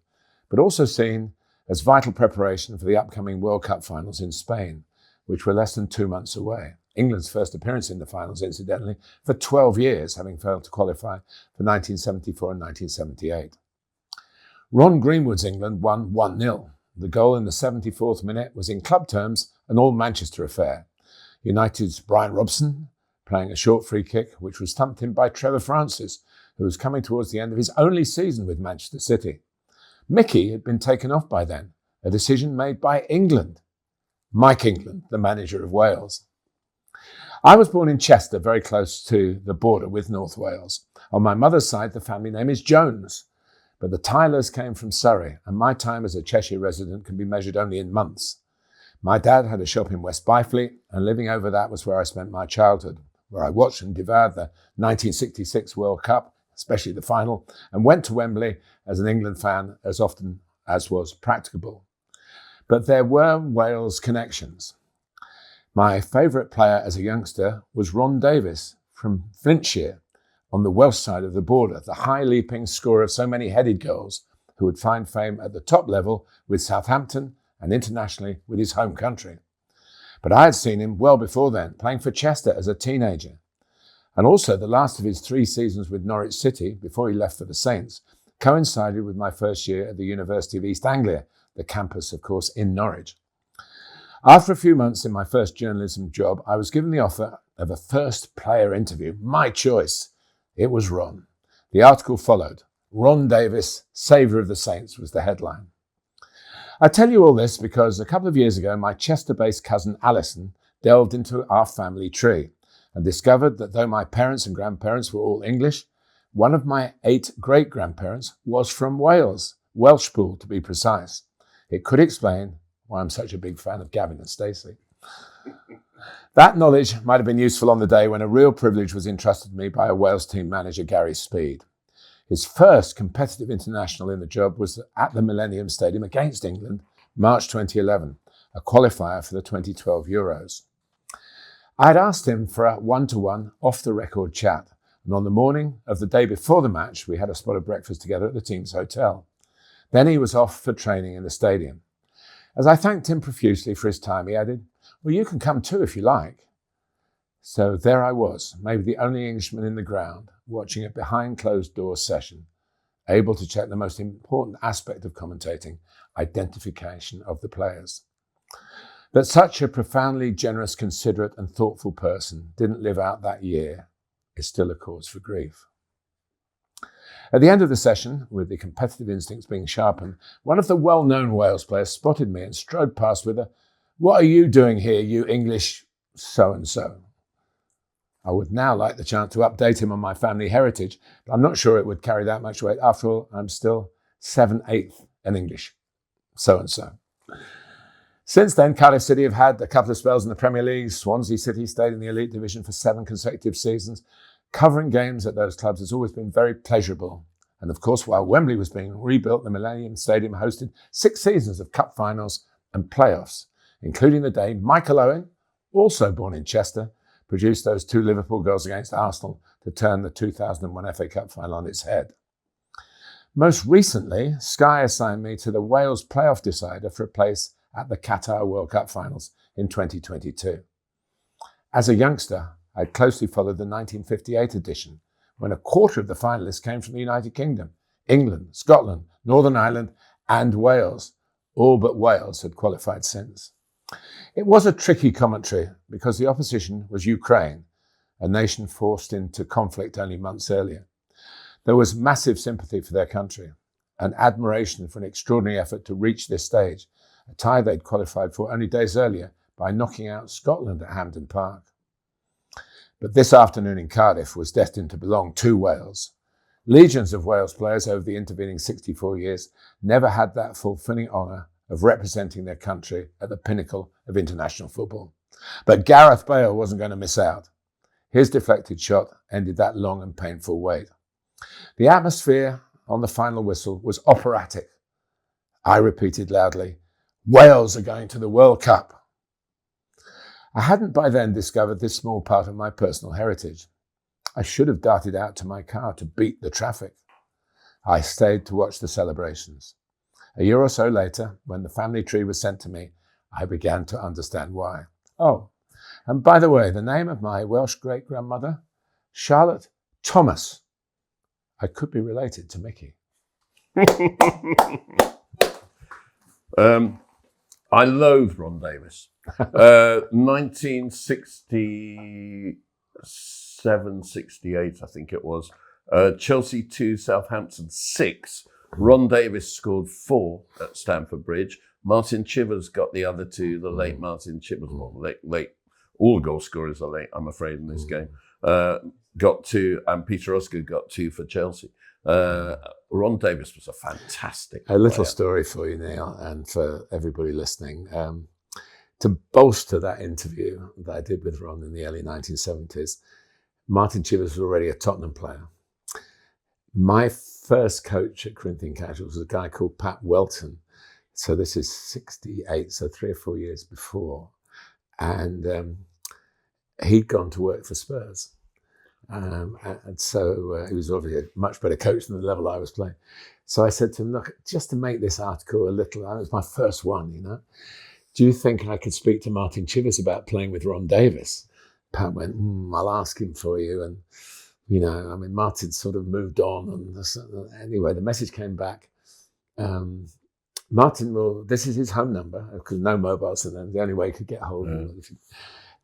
but also seen as vital preparation for the upcoming World Cup finals in Spain, which were less than 2 months away. England's first appearance in the finals, incidentally, for 12 years, having failed to qualify for 1974 and 1978. Ron Greenwood's England won 1-0. The goal in the 74th minute was in club terms an all-Manchester affair. United's Brian Robson playing a short free kick, which was thumped in by Trevor Francis, who was coming towards the end of his only season with Manchester City. Mickey had been taken off by then, a decision made by England. Mike England, the manager of Wales. I was born in Chester, very close to the border with North Wales. On my mother's side, the family name is Jones. But the Tylers came from Surrey, and my time as a Cheshire resident can be measured only in months. My dad had a shop in West Byfleet, and living over that was where I spent my childhood, where I watched and devoured the 1966 World Cup, especially the final, and went to Wembley as an England fan as often as was practicable. But there were Wales connections. My favourite player as a youngster was Ron Davies from Flintshire, on the Welsh side of the border, the high-leaping scorer of so many headed goals, who would find fame at the top level with Southampton and internationally with his home country. But I had seen him well before then, playing for Chester as a teenager. And also the last of his 3 seasons with Norwich City, before he left for the Saints, coincided with my first year at the University of East Anglia, the campus, of course, in Norwich. After a few months in my first journalism job, I was given the offer of a first player interview, my choice. It was Ron. The article followed. Ron Davies, Saviour of the Saints, was the headline. I tell you all this because a couple of years ago, my Chester-based cousin Alison delved into our family tree and discovered that though my parents and grandparents were all English, one of my 8 great-grandparents was from Wales, Welshpool to be precise. It could explain why I'm such a big fan of Gavin and Stacey. That knowledge might have been useful on the day when a real privilege was entrusted to me by a Wales team manager, Gary Speed. His first competitive international in the job was at the Millennium Stadium against England, March 2011, a qualifier for the 2012 Euros. I had asked him for a one-to-one, off-the-record chat, and on the morning of the day before the match, we had a spot of breakfast together at the team's hotel. Then he was off for training in the stadium. As I thanked him profusely for his time, he added, "Well, you can come too if you like." So there I was, maybe the only Englishman in the ground, watching a behind-closed-doors session, able to check the most important aspect of commentating, identification of the players. That such a profoundly generous, considerate and thoughtful person didn't live out that year is still a cause for grief. At the end of the session, with the competitive instincts being sharpened, one of the well-known Wales players spotted me and strode past with a, "What are you doing here, you English so-and-so?" I would now like the chance to update him on my family heritage, but I'm not sure it would carry that much weight. After all, I'm still 7/8 an English so-and-so. Since then, Cardiff City have had a couple of spells in the Premier League. Swansea City stayed in the elite division for 7 consecutive seasons. Covering games at those clubs has always been very pleasurable. And of course, while Wembley was being rebuilt, the Millennium Stadium hosted 6 seasons of cup finals and playoffs, including the day Michael Owen, also born in Chester, produced those 2 Liverpool goals against Arsenal to turn the 2001 FA Cup final on its head. Most recently, Sky assigned me to the Wales playoff decider for a place at the Qatar World Cup finals in 2022. As a youngster, I closely followed the 1958 edition, when a quarter of the finalists came from the United Kingdom, England, Scotland, Northern Ireland, and Wales. All but Wales had qualified since. It was a tricky commentary because the opposition was Ukraine, a nation forced into conflict only months earlier. There was massive sympathy for their country and admiration for an extraordinary effort to reach this stage, a tie they'd qualified for only days earlier by knocking out Scotland at Hampden Park. But this afternoon in Cardiff was destined to belong to Wales. Legions of Wales players over the intervening 64 years never had that fulfilling honour of representing their country at the pinnacle of international football. But Gareth Bale wasn't going to miss out. His deflected shot ended that long and painful wait. The atmosphere on the final whistle was operatic. I repeated loudly, "Wales are going to the World Cup." I hadn't by then discovered this small part of my personal heritage. I should have darted out to my car to beat the traffic. I stayed to watch the celebrations. A year or so later, when the family tree was sent to me, I began to understand why. Oh, and by the way, the name of my Welsh great-grandmother, Charlotte Thomas. I could be related to Mickey. I loathe Ron Davies. 1967-68, I think it was. Chelsea 2, Southampton 6. Ron Davies scored 4 at Stamford Bridge. Martin Chivers got the other 2, the late Martin Chivers, late. All goal scorers are late, I'm afraid, in this game. Got 2, and Peter Osgood got 2 for Chelsea. Ron Davies was a fantastic A little player. story for you, Neil, and for everybody listening. To bolster that interview that I did with Ron in the early 1970s, Martin Chivers was already a Tottenham player. My first coach at Corinthian Casuals was a guy called Pat Welton. So this is 68, so 3 or 4 years before. And he'd gone to work for Spurs. And so he was obviously a much better coach than the level I was playing. So I said to him, look, just to make this article a little, it was my first one, you know, do you think I could speak to Martin Chivers about playing with Ron Davies? Pat went, I'll ask him for you. And, you know, I mean, Martin sort of moved on. And anyway, the message came back. Martin this is his home number, because no mobiles, and then the only way he could get hold of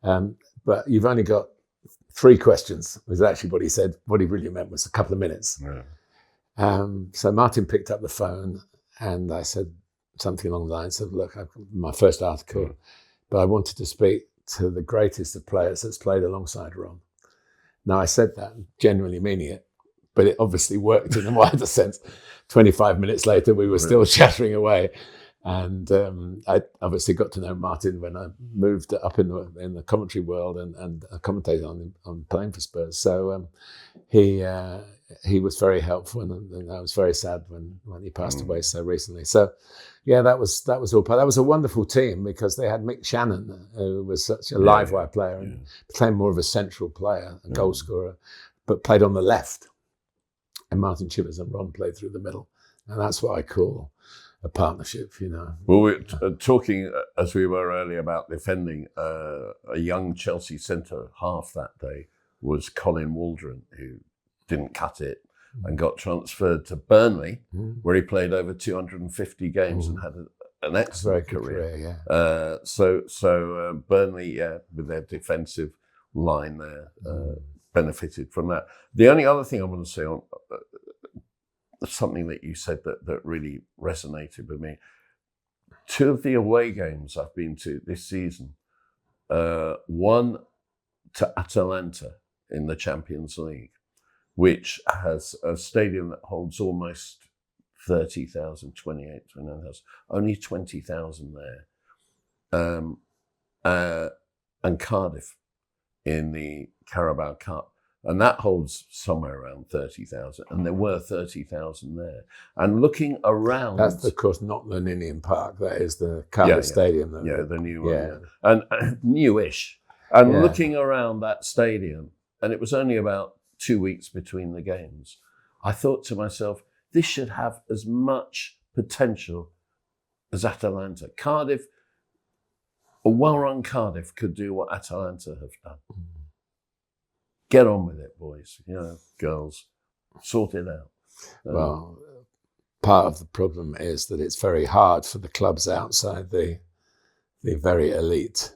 him. But you've only got 3 questions, was actually what he said. What he really meant was a couple of minutes. Yeah. So Martin picked up the phone, and I said something along the lines of, look, my first article, but I wanted to speak to the greatest of players that's played alongside Ron. Now, I said that genuinely meaning it, but it obviously worked in a wider sense. 25 minutes later, we were still chattering away. And I obviously got to know Martin when I moved up in the commentary world and commentated on playing for Spurs. So he was very helpful, and I was very sad when he passed away so recently. So yeah, that was all part. That was a wonderful team, because they had Mick Shannon, who was such a live wire player and became more of a central player, a goal scorer, but played on the left. And Martin Chivers and Ron played through the middle, and that's what I call a partnership, you know. Well, we're talking, as we were earlier, about defending. A young Chelsea centre half that day was Colin Waldron, who didn't cut it and got transferred to Burnley, where he played over 250 games and had an excellent career. So Burnley, with their defensive line there, benefited from that. The only other thing I want to say on something that you said that really resonated with me. 2 of the away games I've been to this season, one to Atalanta in the Champions League, which has a stadium that holds almost 30,000, 29,000, only 20,000 there. And Cardiff in the Carabao Cup. And that holds somewhere around 30,000. And there were 30,000 there. And looking around... That's, of course, not the Ninian Park. That is the Cardiff Stadium. The new one. Yeah. And newish. And looking around that stadium, and it was only about 2 weeks between the games, I thought to myself, this should have as much potential as Atalanta. Cardiff, a well-run Cardiff could do what Atalanta have done. Get on with it, boys. You know, girls, sort it out. Well, part of the problem is that it's very hard for the clubs outside the very elite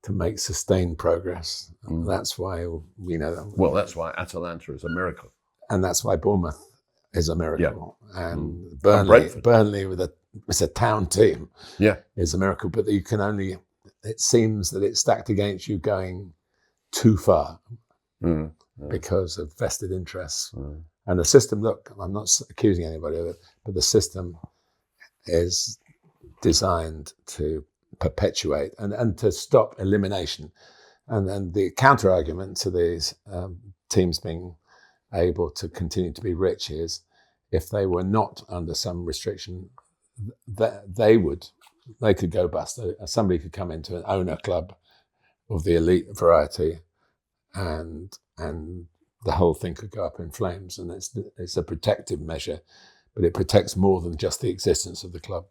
to make sustained progress. And that's why, you know... Well, that's why Atalanta is a miracle. And that's why Bournemouth is a miracle. Yeah. And Burnley it's a town team, is a miracle. But you can only... It seems that it's stacked against you going too far. Because of vested interests. And the system, look, I'm not accusing anybody of it, but the system is designed to perpetuate and to stop elimination. And the counter-argument to these teams being able to continue to be rich is, if they were not under some restriction, they could go bust. Somebody could come into and own a club of the elite variety, and the whole thing could go up in flames. And it's a protective measure, but it protects more than just the existence of the club.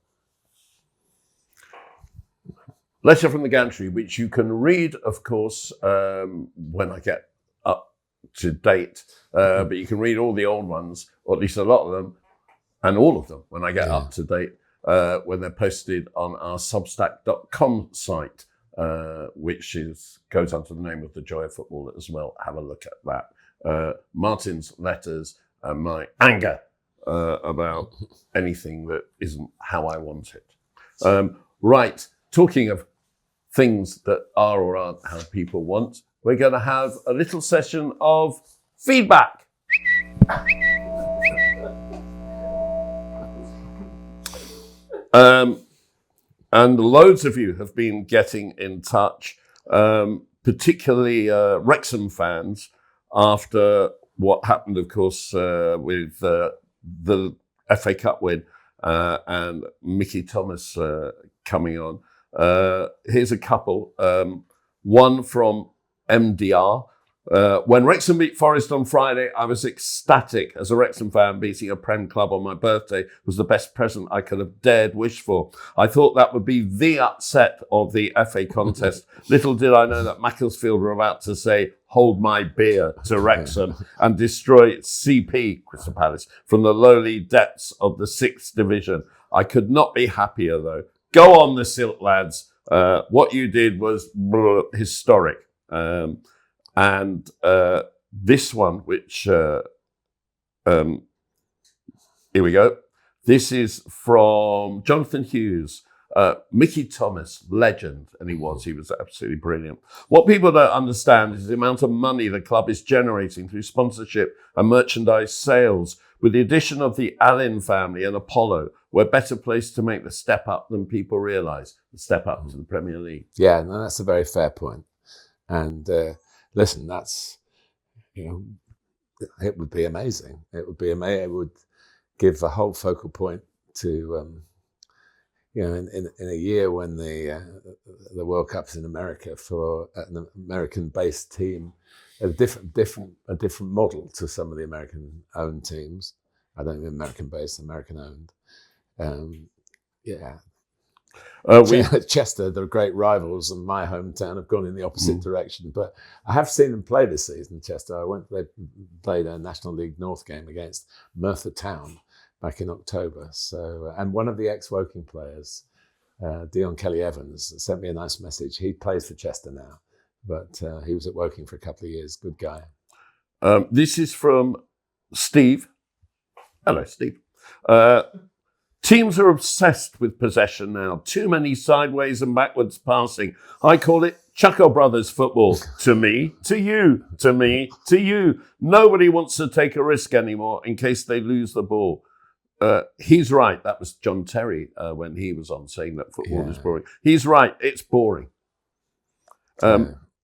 Letter from the Gantry, which you can read, of course, when I get up to date. But you can read all the old ones, or at least a lot of them, and all of them when I get up to date, when they're posted on our Substack.com site. Which goes under the name of The Joy of Football as well. Have a look at that. Martin's letters and my anger about anything that isn't how I want it. Right, talking of things that are or aren't how people want, we're going to have a little session of feedback. And loads of you have been getting in touch, particularly Wrexham fans, after what happened, of course, with the FA Cup win and Mickey Thomas coming on. Here's a couple. One from MDR. When Wrexham beat Forest on Friday, I was ecstatic. As a Wrexham fan, beating a Prem club on my birthday was the best present I could have dared wish for. I thought that would be the upset of the FA contest. Little did I know that Macclesfield were about to say, hold my beer to Wrexham and destroy CP, Crystal Palace, from the lowly depths of the 6th division. I could not be happier, though. Go on, the Silt lads. What you did was historic. And this one, which, here we go. This is from Jonathan Hughes. Mickey Thomas, legend, and he was absolutely brilliant. What people don't understand is the amount of money the club is generating through sponsorship and merchandise sales. With the addition of the Allen family and Apollo, we're better placed to make the step up than people realise, the step up to the Premier League. Yeah, no, that's a very fair point. And listen, that's, it would be amazing. It would be amazing. It would give a whole focal point to, in a year when the World Cup's in America, for an American-based team, a different model to some of the American-owned teams. I don't mean American-based, American-owned. Chester, they're great rivals, and my hometown have gone in the opposite direction. But I have seen them play this season, Chester. They played a National League North game against Merthyr Town back in October. So, and one of the ex-Woking players, Dion Kelly-Evans, sent me a nice message. He plays for Chester now, but he was at Woking for a couple of years. Good guy. This is from Steve. Hello, Steve. Teams are obsessed with possession now. Too many sideways and backwards passing. I call it Chuckle Brothers football. To me, to you, to me, to you. Nobody wants to take a risk anymore in case they lose the ball. He's right. That was John Terry when he was on, saying that football is boring. He's right. It's boring.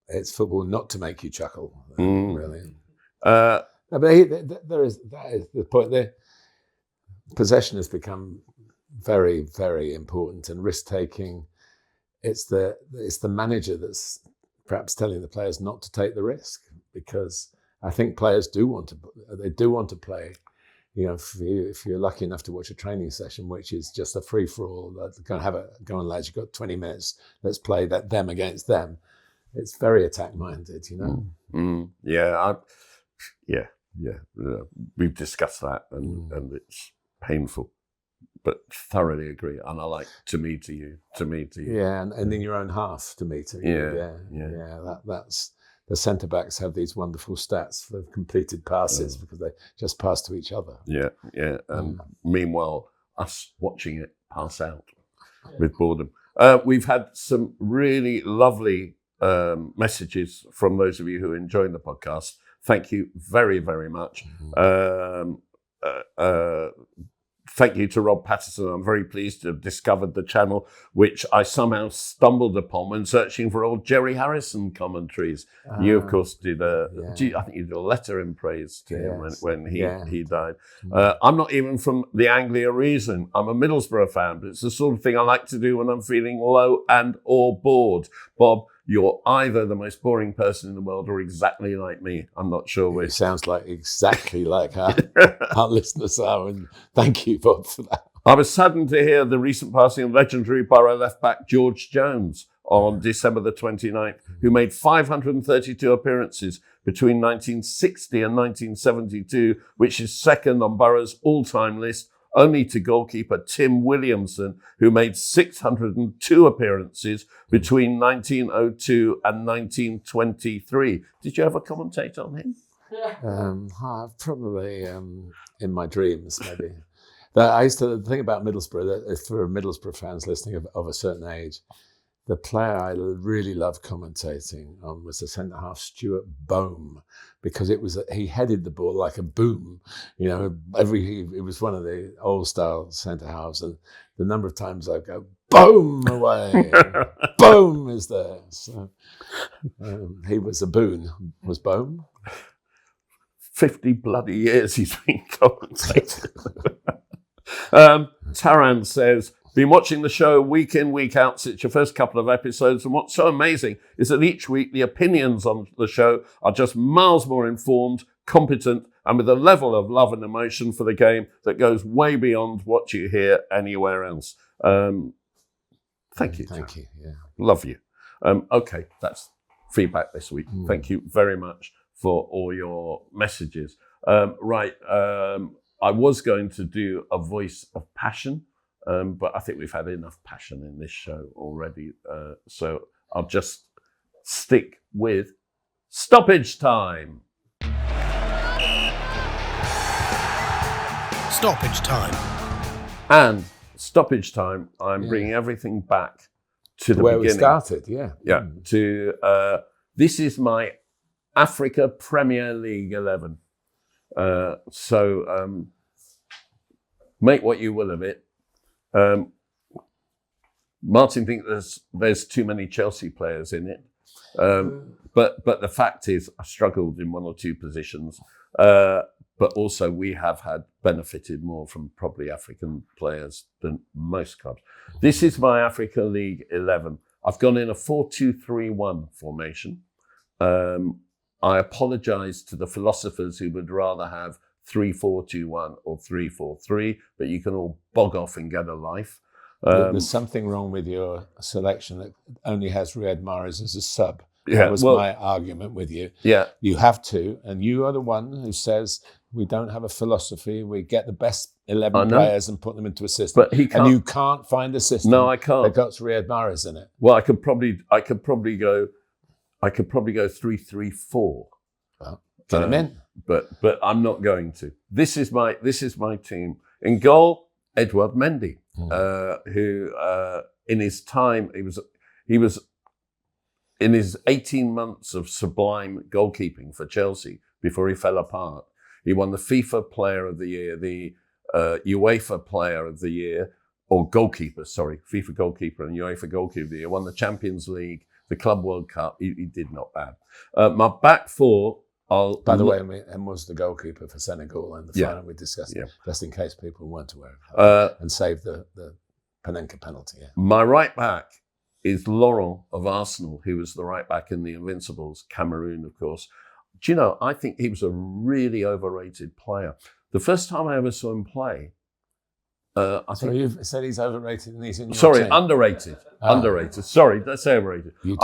It's football not to make you chuckle, really. Uh, No, but that is the point there. Possession has become very, very important, and risk-taking. It's the manager that's perhaps telling the players not to take the risk, because I think players do want to play. If you're lucky enough to watch a training session, which is just a free for all, go on, lads, you've got 20 minutes. Let's play them against them. It's very attack-minded, We've discussed that, and it's painful, but thoroughly agree. And I like to me, to you, to me, to you. Yeah, and in your own half, to me, to you. Yeah. That's the centre backs have these wonderful stats for completed passes because they just pass to each other. Yeah. And meanwhile, us watching it pass out with boredom. We've had some really lovely messages from those of you who are enjoying the podcast. Thank you very, very much. Thank you to Rob Patterson. I'm very pleased to have discovered the channel, which I somehow stumbled upon when searching for old Jerry Harrison commentaries. You, of course, did I think you did a letter in praise to him when he died. I'm not even from the Anglia region. I'm a Middlesbrough fan, but it's the sort of thing I like to do when I'm feeling low and or bored. Bob, you're either the most boring person in the world or exactly like me. I'm not sure which. It sounds like exactly like our listeners are, and thank you, Bob, for that. I was saddened to hear the recent passing of legendary Borough left-back George Jones on December the 29th, who made 532 appearances between 1960 and 1972, which is second on Borough's all-time list, only to goalkeeper Tim Williamson, who made 602 appearances between 1902 and 1923. Did you ever commentate on him? Probably in my dreams, maybe. I used to think about Middlesbrough, that if there are Middlesbrough fans listening of a certain age, the player I really loved commentating on was the centre-half Stuart Bohm, because he headed the ball like a boom. You know, it was one of the old-style centre-halves, and the number of times I'd go, boom, away, boom is there. So he was a boon. Was Bohm? 50 bloody years he's been commentating. Taran says, been watching the show week in, week out since your first couple of episodes, and what's so amazing is that each week the opinions on the show are just miles more informed, competent, and with a level of love and emotion for the game that goes way beyond what you hear anywhere else. Thank you. Thank you. Yeah. Love you. Okay, that's feedback this week. Thank you very much for all your messages. I was going to do a voice of passion, but I think we've had enough passion in this show already. So I'll just stick with stoppage time. Stoppage time. And stoppage time, I'm bringing everything back to the where beginning. We started, yeah. Yeah, to this is my Africa Premier League 11. So make what you will of it. Martin thinks there's too many Chelsea players in it, but the fact is I struggled in one or two positions. But also we have benefited more from probably African players than most clubs. This is my Africa League 11. I've gone in a 4-2-3-1 formation. I apologise to the philosophers who would rather have 3-4-2-1 or 3-4-3, but you can all bog off and get a life. There's something wrong with your selection that only has Riyad Mahrez as a sub. Yeah, that was my argument with you. Yeah. You have to, and you are the one who says we don't have a philosophy. We get the best 11 players and put them into a system. But he can't. And you can't find a system. No, I can't. That got Riyad Mahrez in it. Well, I could probably go 3-3-4. Well, get him in. But I'm not going to. This is my team. In goal, Édouard Mendy, who in his time he was in his 18 months of sublime goalkeeping for Chelsea before he fell apart. He won the FIFA Player of the Year, the UEFA Player of the Year, or Goalkeeper, sorry, FIFA Goalkeeper and UEFA Goalkeeper of the Year, won the Champions League, the Club World Cup. He did not bad. My back four, By the way, and was the goalkeeper for Senegal in the final we discussed, just in case people weren't aware of it, and saved the Panenka penalty. Yeah. My right back is Laurent of Arsenal, who was the right back in the Invincibles, Cameroon, of course. Do you know, I think he was a really overrated player. The first time I ever saw him play, I think... So you've said he's overrated and he's in your Sorry, team. underrated. Underrated. Sorry, let's say overrated. Player. You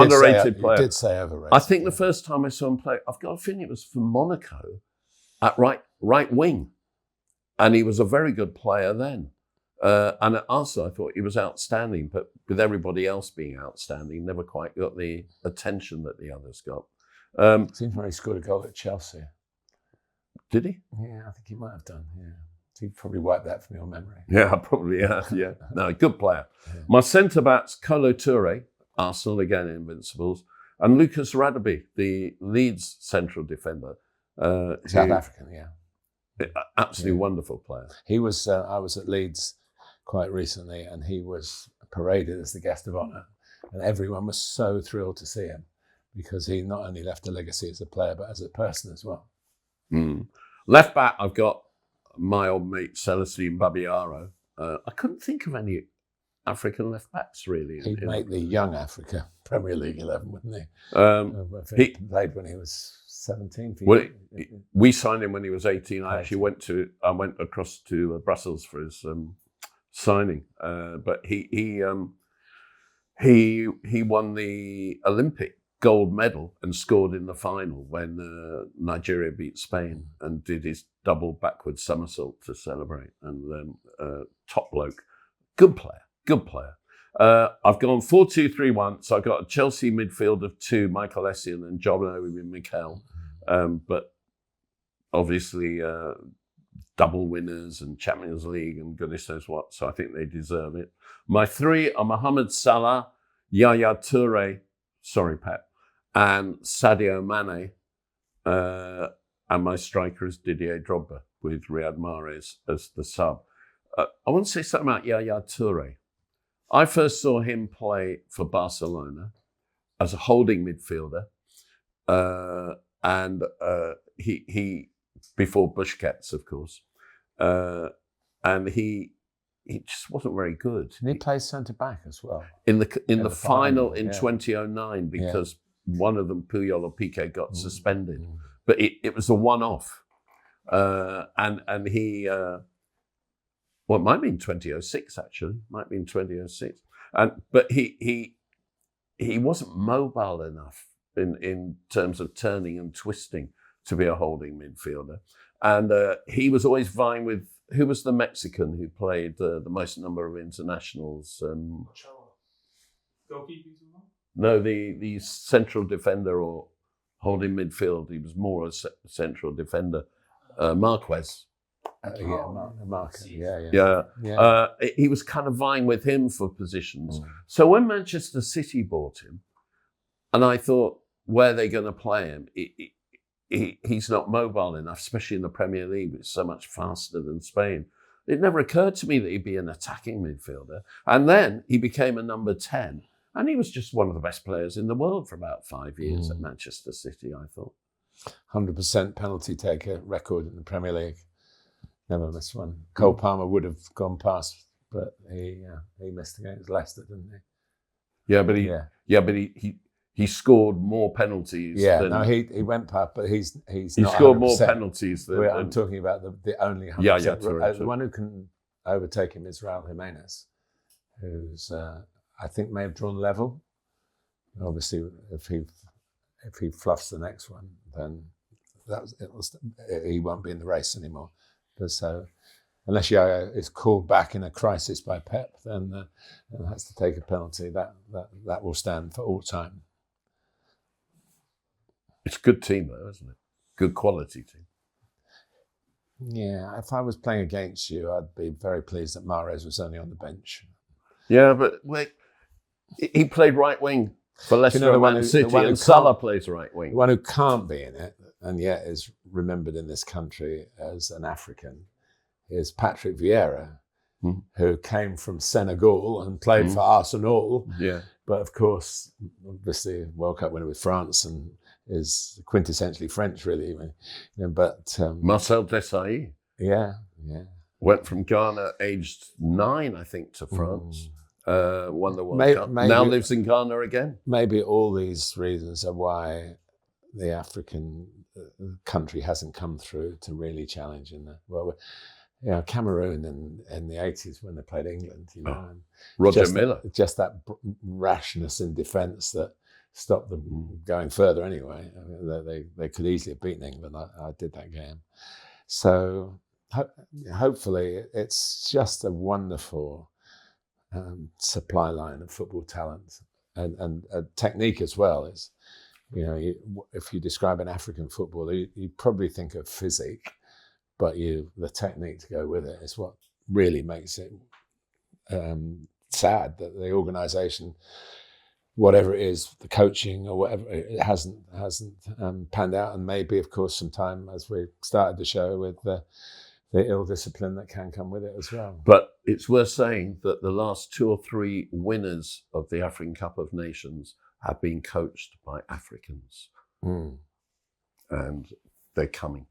did say overrated. I think the first time I saw him play, I've got a feeling it was for Monaco at right wing. And he was a very good player then. And at Arsenal, I thought he was outstanding, but with everybody else being outstanding, never quite got the attention that the others got. Seems like he scored a goal at Chelsea. Did he? Yeah, I think he might have done, yeah. So you probably wiped that from your memory. Yeah, I probably have, yeah. No, good player. Yeah. My centre-backs, Kolo Toure, Arsenal, again, Invincibles, and Lucas Radebe, the Leeds central defender. South African, yeah. Absolutely wonderful player. He was, I was at Leeds quite recently, and he was paraded as the guest of honour. And everyone was so thrilled to see him because he not only left a legacy as a player, but as a person as well. Left back, I've got my old mate, Celestine Babiaro. I couldn't think of any African left backs, really. He'd make the young Africa Premier League 11, wouldn't he? He played when he was 17. We signed him when he was 18. I actually went across to Brussels for his signing. But he won the Olympic gold medal and scored in the final when Nigeria beat Spain and did his double backward somersault to celebrate. And top bloke, good player. I've gone 4-2-3-1, so I've got a Chelsea midfield of two, Michael Essien and John Obi Mikel. But obviously double winners and Champions League and goodness knows what, so I think they deserve it. My three are Mohamed Salah, Yaya Toure, sorry, Pep, and Sadio Mané, and my striker is Didier Drogba with Riyad Mahrez as the sub. I want to say something about Yaya Toure. I first saw him play for Barcelona as a holding midfielder, and he before Busquets, of course, and he just wasn't very good. And he plays centre back as well in the final in yeah. 2009 because one of them, Puyol or Piqué, got suspended, but it was a one-off, and he. Well, it might be in 2006 actually. Might be in 2006, but he wasn't mobile enough in terms of turning and twisting to be a holding midfielder, and he was always vying with who was the Mexican who played the most number of internationals. No, the central defender or holding midfield. He was more a central defender, Marquez. He was kind of vying with him for positions. So when Manchester City bought him, and I thought, where are they going to play him? He's not mobile enough, especially in the Premier League. It's so much faster than Spain. It never occurred to me that he'd be an attacking midfielder. And then he became a number 10. And he was just one of the best players in the world for about 5 years at Manchester City, I thought. 100% penalty taker record in the Premier League. Never missed one. Cole Palmer would have gone past, but he missed against Leicester, didn't he? But he scored more penalties. He went past, but he's he scored more penalties than. I'm talking about the only 100%. The one who can overtake him is Raul Jimenez, who's I think may have drawn level. Obviously, if he fluffs the next one, then he won't be in the race anymore. But so, unless Yaya is called back in a crisis by Pep, then has to take a penalty. That will stand for all time. It's a good team, though, isn't it? Good quality team. Yeah, if I was playing against you, I'd be very pleased that Mahrez was only on the bench. Yeah, but he played right wing for Leicester and Man City, and Salah plays right wing. The one who can't be in it, and yet is remembered in this country as an African, is Patrick Vieira, who came from Senegal and played for Arsenal. Yeah. But of course, obviously, World Cup winner with France and is quintessentially French, really. But Marcel Desailly. Yeah. Went from Ghana aged 9, I think, to France. Won the World Cup. Now lives in Ghana again. Maybe all these reasons are why the African country hasn't come through to really challenge in the world. Cameroon in the 80s when they played England, Roger Miller. Just that rashness in defence that stopped them going further anyway. They could easily have beaten England. I did that game. So hopefully it's just a wonderful supply line of football talent and technique as well. Is if you describe an African footballer, you probably think of physique, but the technique to go with it is what really makes it sad that the organisation, whatever it is, the coaching or whatever, it hasn't panned out. And maybe, of course, some time, as we started the show, with the ill discipline that can come with it as well. But it's worth saying that the last 2 or 3 winners of the African Cup of Nations have been coached by Africans. And they're coming.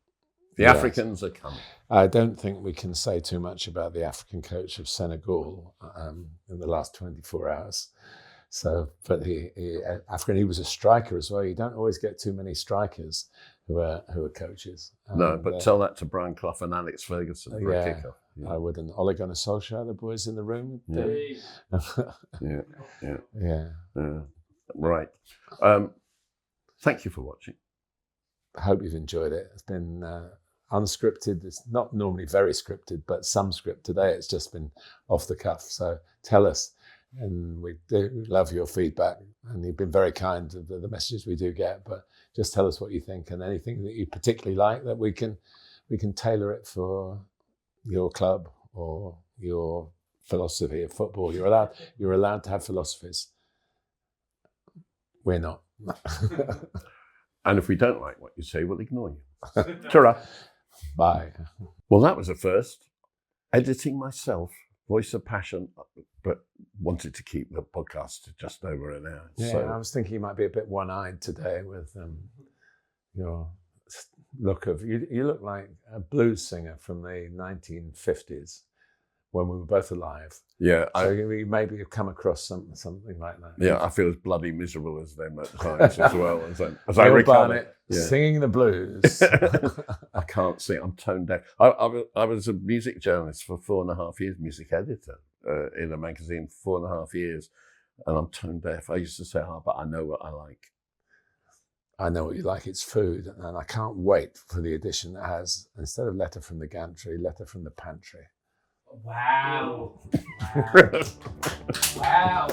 The Africans are coming. I don't think we can say too much about the African coach of Senegal in the last 24 hours. So, but he was a striker as well. You don't always get too many strikers who are coaches. No, but tell that to Brian Clough and Alex Ferguson for a kickoff. Yeah. I would. And Ole Gunnar Solskjaer, the boys in the room. Yeah. Right. Thank you for watching. I hope you've enjoyed it. It's been unscripted. It's not normally very scripted, but some script. Today it's just been off the cuff. So tell us. And we do love your feedback, and you've been very kind to the messages we do get. But just tell us what you think, and anything that you particularly like, that we can tailor it for your club or your philosophy of football. You're allowed to have philosophies, We're not. And if we don't like what you say, we'll ignore you. Ta-ra. Bye. Well, that was a first. Editing myself, voice of passion, but wanted to keep the podcast to just over an hour. Yeah, So I was thinking you might be a bit one-eyed today with your look of... You look like a blues singer from the 1950s when we were both alive. yeah, So you maybe have come across something like that. I feel as bloody miserable as them at times as well. As I Neil recover. Barnett singing the blues. I can't sing. I'm tone deaf. I was a music journalist for 4.5 years, music editor in a magazine for 4.5 years, and I'm tone deaf. I used to say, but I know what I like. I know what you like. It's food, and I can't wait for the edition that has, instead of letter from the gantry, letter from the pantry. Wow. Wow. Wow.